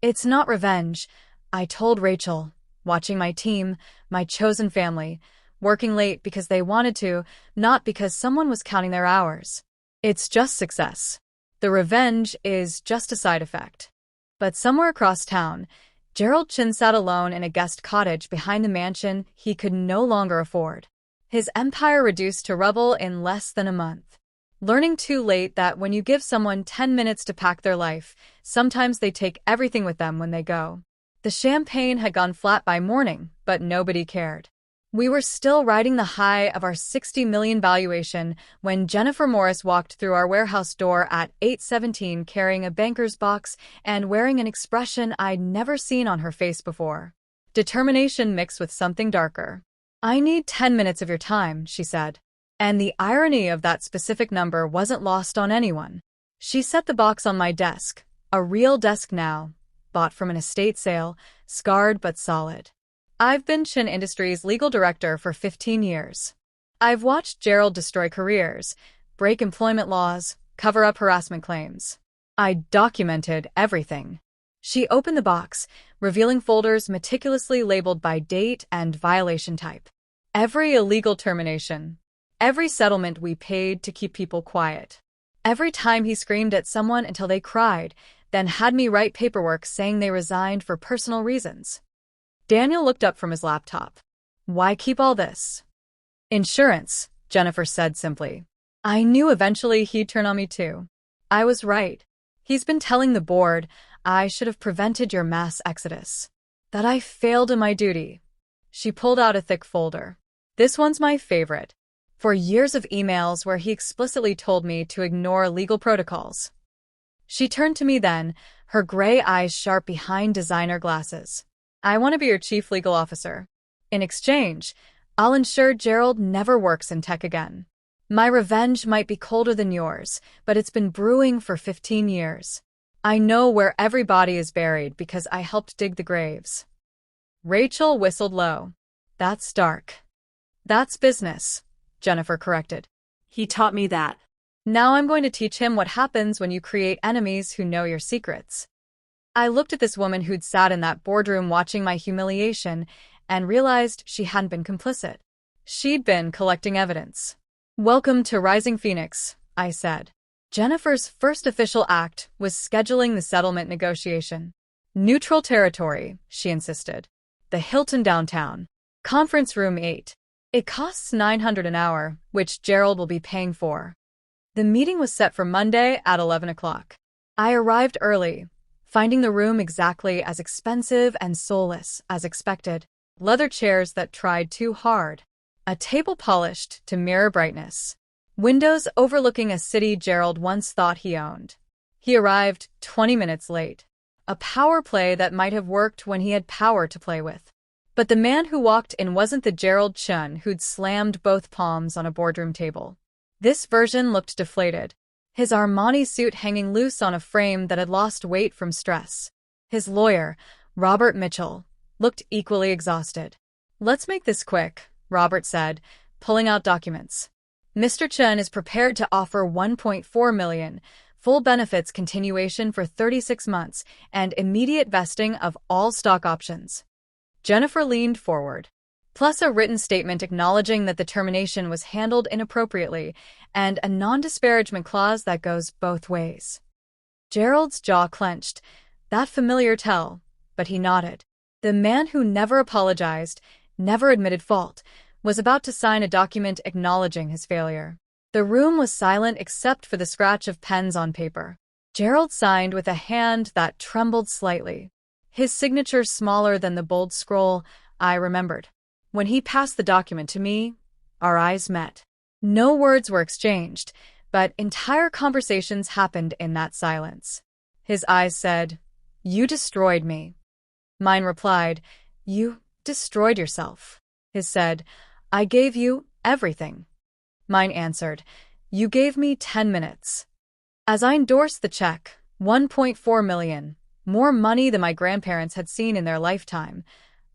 It's not revenge, I told Rachel, watching my team, my chosen family, working late because they wanted to, not because someone was counting their hours. It's just success. The revenge is just a side effect. But somewhere across town, Gerald Chin sat alone in a guest cottage behind the mansion he could no longer afford. His empire reduced to rubble in less than a month. Learning too late that when you give someone 10 minutes to pack their life, sometimes they take everything with them when they go. The champagne had gone flat by morning, but nobody cared. We were still riding the high of our $60 million valuation when Jennifer Morris walked through our warehouse door at 8:17 carrying a banker's box and wearing an expression I'd never seen on her face before. Determination mixed with something darker. "I need 10 minutes of your time," she said. And the irony of that specific number wasn't lost on anyone. She set the box on my desk, a real desk now, bought from an estate sale, scarred but solid. I've been Chin Industries' legal director for 15 years. I've watched Gerald destroy careers, break employment laws, cover up harassment claims. I documented everything. She opened the box, revealing folders meticulously labeled by date and violation type. Every illegal termination. Every settlement we paid to keep people quiet. Every time he screamed at someone until they cried, then had me write paperwork saying they resigned for personal reasons. Daniel looked up from his laptop. "Why keep all this?" "Insurance," Jennifer said simply. I knew eventually he'd turn on me too. I was right. He's been telling the board I should have prevented your mass exodus. That I failed in my duty. She pulled out a thick folder. This one's my favorite. For years of emails where he explicitly told me to ignore legal protocols. She turned to me then, her gray eyes sharp behind designer glasses. "I want to be your chief legal officer. In exchange, I'll ensure Gerald never works in tech again. My revenge might be colder than yours, but it's been brewing for 15 years. I know where every body is buried because I helped dig the graves." Rachel whistled low. "That's dark." "That's business," Jennifer corrected. He taught me that. Now I'm going to teach him what happens when you create enemies who know your secrets. I looked at this woman who'd sat in that boardroom watching my humiliation and realized she hadn't been complicit. She'd been collecting evidence. "Welcome to Rising Phoenix," I said. Jennifer's first official act was scheduling the settlement negotiation. "Neutral territory," she insisted. "The Hilton downtown. Conference room 8. It costs $900 an hour, which Gerald will be paying for." The meeting was set for Monday at 11 o'clock. I arrived early, finding the room exactly as expensive and soulless as expected. Leather chairs that tried too hard. A table polished to mirror brightness. Windows overlooking a city Gerald once thought he owned. He arrived 20 minutes late. A power play that might have worked when he had power to play with. But the man who walked in wasn't the Gerald Chun who'd slammed both palms on a boardroom table. This version looked deflated, his Armani suit hanging loose on a frame that had lost weight from stress. His lawyer, Robert Mitchell, looked equally exhausted. "Let's make this quick," Robert said, pulling out documents. "Mr. Chun is prepared to offer $1.4 million, full benefits continuation for 36 months, and immediate vesting of all stock options." Jennifer leaned forward. "Plus a written statement acknowledging that the termination was handled inappropriately, and a non-disparagement clause that goes both ways." Gerald's jaw clenched. That familiar tell, but he nodded. The man who never apologized, never admitted fault, was about to sign a document acknowledging his failure. The room was silent except for the scratch of pens on paper. Gerald signed with a hand that trembled slightly. His signature smaller than the bold scroll, I remembered. When he passed the document to me, our eyes met. No words were exchanged, but entire conversations happened in that silence. His eyes said, "You destroyed me." Mine replied, "You destroyed yourself." His said, "I gave you everything." Mine answered, "You gave me 10 minutes." As I endorsed the check, $1.4 million, more money than my grandparents had seen in their lifetime,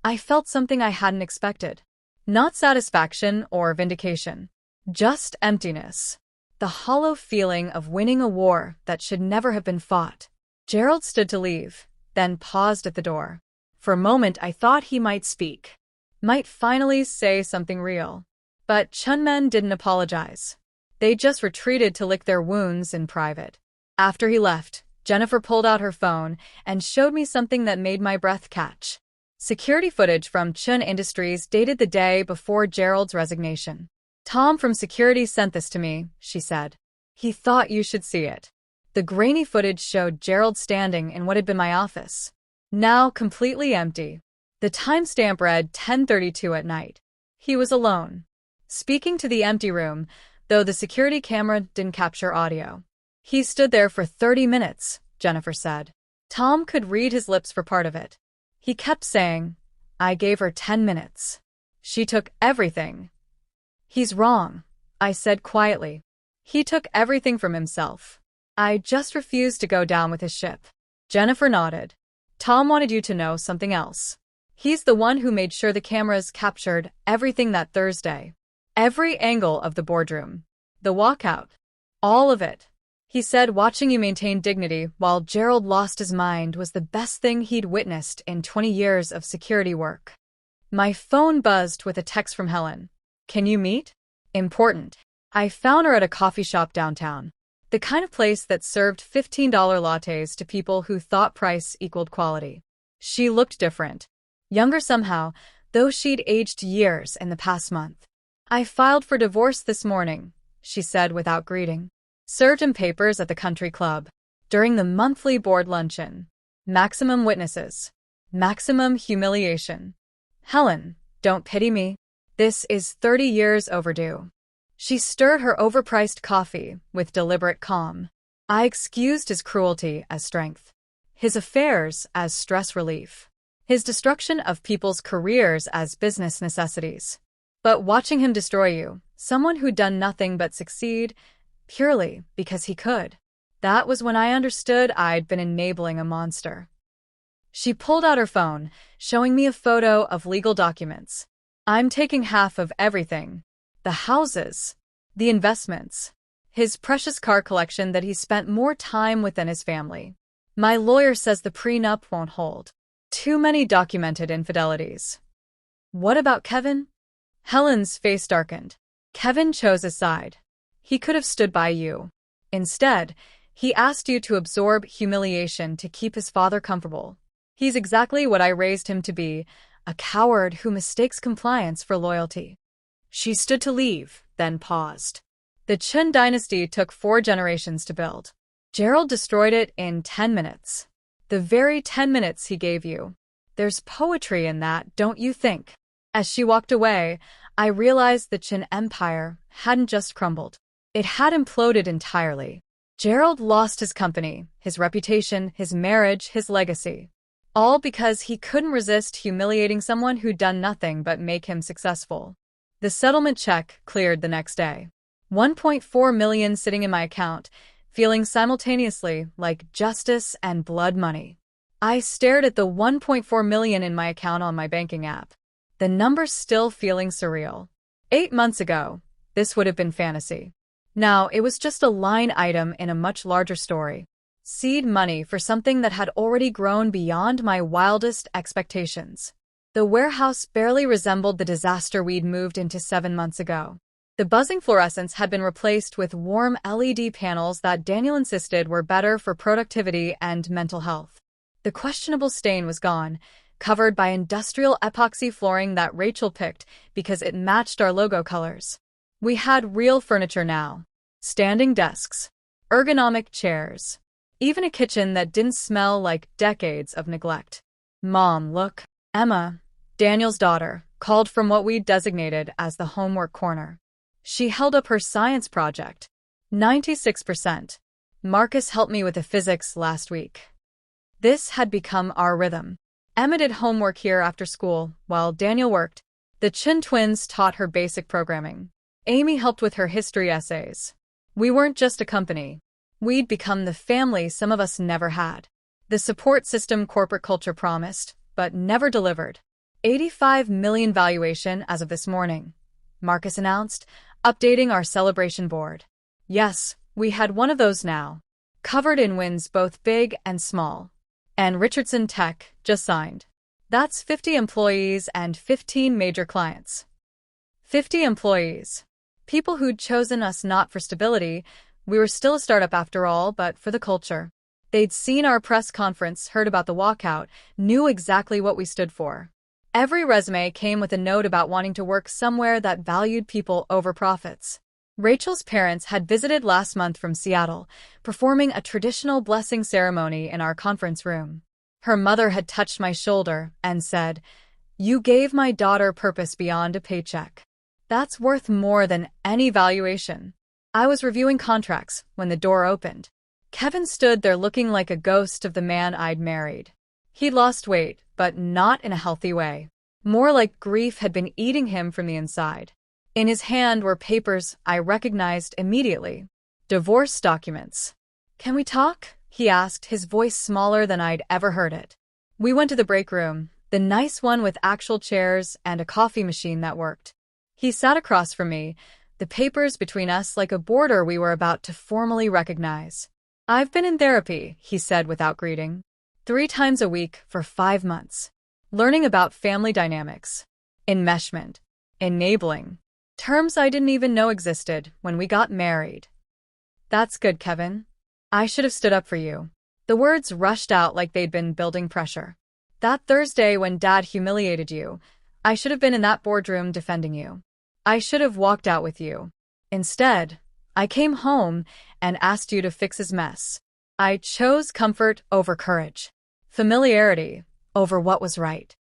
I felt something I hadn't expected. Not satisfaction or vindication. Just emptiness. The hollow feeling of winning a war that should never have been fought. Gerald stood to leave, then paused at the door. For a moment I thought he might speak. Might finally say something real. But Chunmen didn't apologize. They just retreated to lick their wounds in private. After he left, Jennifer pulled out her phone and showed me something that made my breath catch. Security footage from Chun Industries dated the day before Gerald's resignation. "Tom from security sent this to me," she said. "He thought you should see it." The grainy footage showed Gerald standing in what had been my office. now completely empty. The timestamp read 10:32 at night. He was alone, speaking to the empty room, though the security camera didn't capture audio. He stood there for 30 minutes, Jennifer said. Tom could read his lips for part of it. He kept saying, I gave her 10 minutes. She took everything. He's wrong, I said quietly. He took everything from himself. I just refused to go down with his ship. Jennifer nodded. Tom wanted you to know something else. He's the one who made sure the cameras captured everything that Thursday. Every angle of the boardroom. The walkout. All of it. He said watching you maintain dignity while Gerald lost his mind was the best thing he'd witnessed in 20 years of security work. My phone buzzed with a text from Helen. Can you meet? Important. I found her at a coffee shop downtown. The kind of place that served $15 lattes to people who thought price equaled quality. She looked different. Younger somehow, though she'd aged years in the past month. I filed for divorce this morning, she said without greeting. Served him papers at the country club. During the monthly board luncheon. Maximum witnesses. Maximum humiliation. Helen, don't pity me. This is 30 years overdue. She stirred her overpriced coffee with deliberate calm. I excused his cruelty as strength. His affairs as stress relief. His destruction of people's careers as business necessities. But watching him destroy you, someone who'd done nothing but succeed, purely because he could, that was when I understood I'd been enabling a monster. She pulled out her phone, showing me a photo of legal documents. I'm taking half of everything. The houses, the investments, his precious car collection that he spent more time with than his family. My lawyer says the prenup won't hold. Too many documented infidelities. What about Kevin? Helen's face darkened. Kevin chose his side. He could have stood by you. Instead, he asked you to absorb humiliation to keep his father comfortable. He's exactly what I raised him to be, a coward who mistakes compliance for loyalty. She stood to leave, then paused. The Chen dynasty took 4 generations to build. Gerald destroyed it in 10 minutes. The very 10 minutes he gave you. There's poetry in that, don't you think? As she walked away, I realized the Chen empire hadn't just crumbled. It had imploded entirely. Gerald lost his company, his reputation, his marriage, his legacy. All because he couldn't resist humiliating someone who'd done nothing but make him successful. The settlement check cleared the next day. $1.4 million sitting in my account, feeling simultaneously like justice and blood money. I stared at the $1.4 million in my account on my banking app. The number still feeling surreal. 8 months ago, this would have been fantasy. Now, it was just a line item in a much larger story. Seed money for something that had already grown beyond my wildest expectations. The warehouse barely resembled the disaster we'd moved into 7 months ago. The buzzing fluorescents had been replaced with warm LED panels that Daniel insisted were better for productivity and mental health. The questionable stain was gone, covered by industrial epoxy flooring that Rachel picked because it matched our logo colors. We had real furniture now. Standing desks. Ergonomic chairs. Even a kitchen that didn't smell like decades of neglect. Mom, look. Emma, Daniel's daughter, called from what we'd designated as the homework corner. She held up her science project. 96%. Marcus helped me with the physics last week. This had become our rhythm. Emma did homework here after school, while Daniel worked. The Chin twins taught her basic programming. Amy helped with her history essays. We weren't just a company. We'd become the family some of us never had. The support system corporate culture promised, but never delivered. $85 million valuation as of this morning, Marcus announced, updating our celebration board. Yes, we had one of those now. Covered in wins both big and small. And Richardson Tech just signed. That's 50 employees and 15 major clients. 50 employees. People who'd chosen us not for stability. We were still a startup after all, but for the culture. They'd seen our press conference, heard about the walkout, knew exactly what we stood for. Every resume came with a note about wanting to work somewhere that valued people over profits. Rachel's parents had visited last month from Seattle, performing a traditional blessing ceremony in our conference room. Her mother had touched my shoulder and said, "You gave my daughter purpose beyond a paycheck. That's worth more than any valuation." I was reviewing contracts when the door opened. Kevin stood there looking like a ghost of the man I'd married. He'd lost weight, but not in a healthy way. More like grief had been eating him from the inside. In his hand were papers I recognized immediately. Divorce documents. "Can we talk?" he asked, his voice smaller than I'd ever heard it. We went to the break room, the nice one with actual chairs and a coffee machine that worked. He sat across from me, the papers between us like a border we were about to formally recognize. "I've been in therapy," he said without greeting. 3 times a week for 5 months. Learning about family dynamics, enmeshment, enabling. Terms I didn't even know existed when we got married. "That's good, Kevin. I should have stood up for you." The words rushed out like they'd been building pressure. "That Thursday when Dad humiliated you, I should have been in that boardroom defending you. I should have walked out with you. Instead, I came home and asked you to fix his mess. I chose comfort over courage, familiarity over what was right."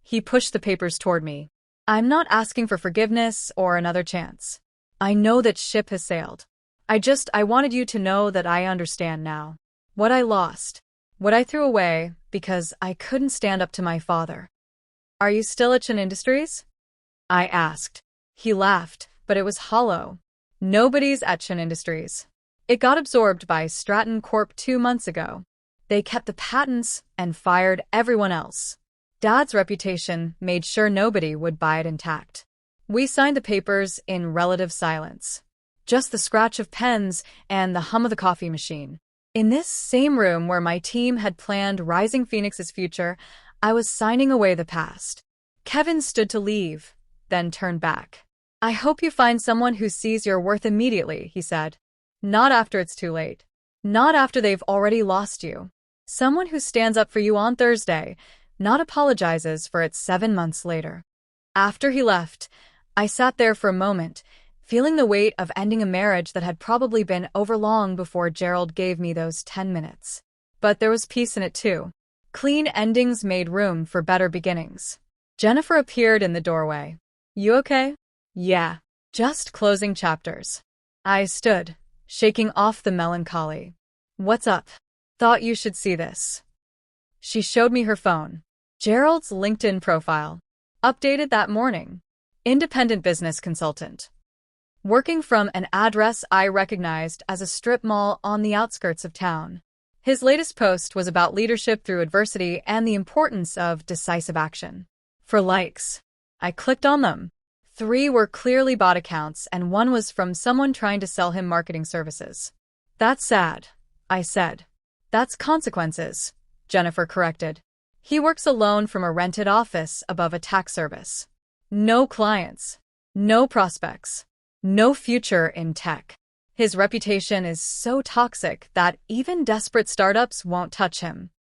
He pushed the papers toward me. "I'm not asking for forgiveness or another chance. I know that ship has sailed. I wanted you to know that I understand now. What I lost, what I threw away because I couldn't stand up to my father." "Are you still at Chin Industries?" I asked. He laughed, but it was hollow. "Nobody's at Chin Industries. It got absorbed by Stratton Corp 2 months ago. They kept the patents and fired everyone else. Dad's reputation made sure nobody would buy it intact." We signed the papers in relative silence. Just the scratch of pens and the hum of the coffee machine. In this same room where my team had planned Rising Phoenix's future, I was signing away the past. Kevin stood to leave, then turned back. "I hope you find someone who sees your worth immediately," he said. "Not after it's too late. Not after they've already lost you. Someone who stands up for you on Thursday, not apologizes for it 7 months later." After he left, I sat there for a moment, feeling the weight of ending a marriage that had probably been over long before Gerald gave me those 10 minutes. But there was peace in it too. Clean endings made room for better beginnings. Jennifer appeared in the doorway. "You okay?" "Yeah. Just closing chapters." I stood, shaking off the melancholy. "What's up? Thought you should see this." She showed me her phone. Gerald's LinkedIn profile. Updated that morning. Independent business consultant. Working from an address I recognized as a strip mall on the outskirts of town. His latest post was about leadership through adversity and the importance of decisive action. For likes, I clicked on them. 3 were clearly bot accounts and 1 was from someone trying to sell him marketing services. "That's sad," I said. "That's consequences," Jennifer corrected. "He works alone from a rented office above a tax service. No clients, no prospects, no future in tech. His reputation is so toxic that even desperate startups won't touch him."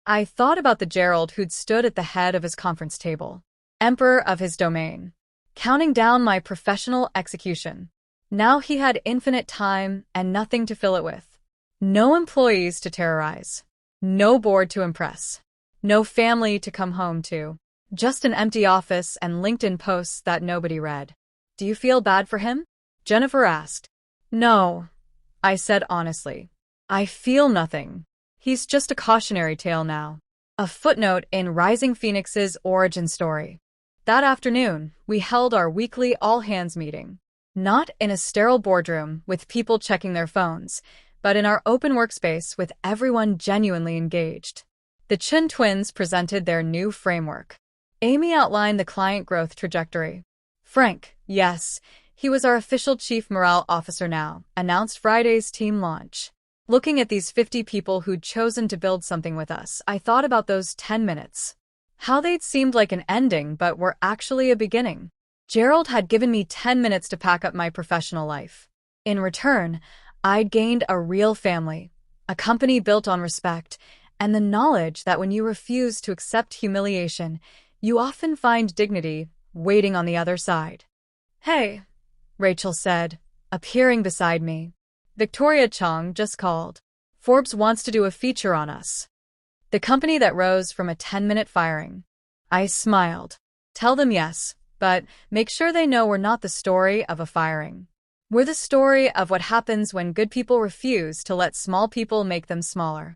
I thought about the Gerald who'd stood at the head of his conference table, emperor of his domain, counting down my professional execution. Now he had infinite time and nothing to fill it with. No employees to terrorize. No board to impress. No family to come home to. Just an empty office and LinkedIn posts that nobody read. "Do you feel bad for him?" Jennifer asked. "No," I said honestly. "I feel nothing. He's just a cautionary tale now. A footnote in Rising Phoenix's origin story." That afternoon, we held our weekly all-hands meeting. Not in a sterile boardroom with people checking their phones, but in our open workspace with everyone genuinely engaged. The Chin twins presented their new framework. Amy outlined the client growth trajectory. Frank, yes, he was our official chief morale officer now, announced Friday's team launch. Looking at these 50 people who'd chosen to build something with us, I thought about those 10 minutes. How they'd seemed like an ending but were actually a beginning. Gerald had given me 10 minutes to pack up my professional life. In return, I'd gained a real family, a company built on respect, and the knowledge that when you refuse to accept humiliation, you often find dignity waiting on the other side. "Hey," Rachel said, appearing beside me. "Victoria Chong just called. Forbes wants to do a feature on us." The company that rose from a 10-minute firing. I smiled. Tell them yes, but make sure they know we're not the story of a firing. We're the story of what happens when good people refuse to let small people make them smaller.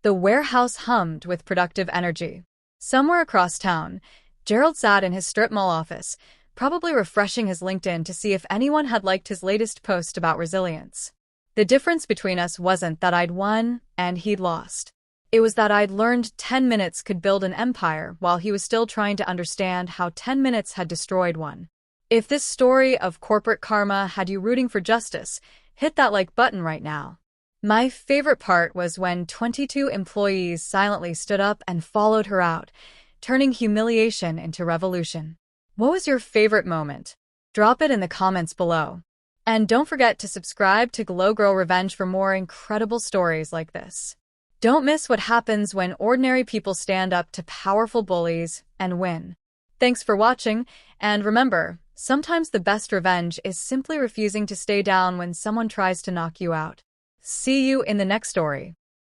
The warehouse hummed with productive energy. Somewhere across town, Gerald sat in his strip mall office, probably refreshing his LinkedIn to see if anyone had liked his latest post about resilience. The difference between us wasn't that I'd won and he'd lost. It was that I'd learned 10 minutes could build an empire while he was still trying to understand how 10 minutes had destroyed one. If this story of corporate karma had you rooting for justice, hit that like button right now. My favorite part was when 22 employees silently stood up and followed her out, turning humiliation into revolution. What was your favorite moment? Drop it in the comments below. And don't forget to subscribe to Glow Girl Revenge for more incredible stories like this. Don't miss what happens when ordinary people stand up to powerful bullies and win. Thanks for watching, and remember, sometimes the best revenge is simply refusing to stay down when someone tries to knock you out. See you in the next story.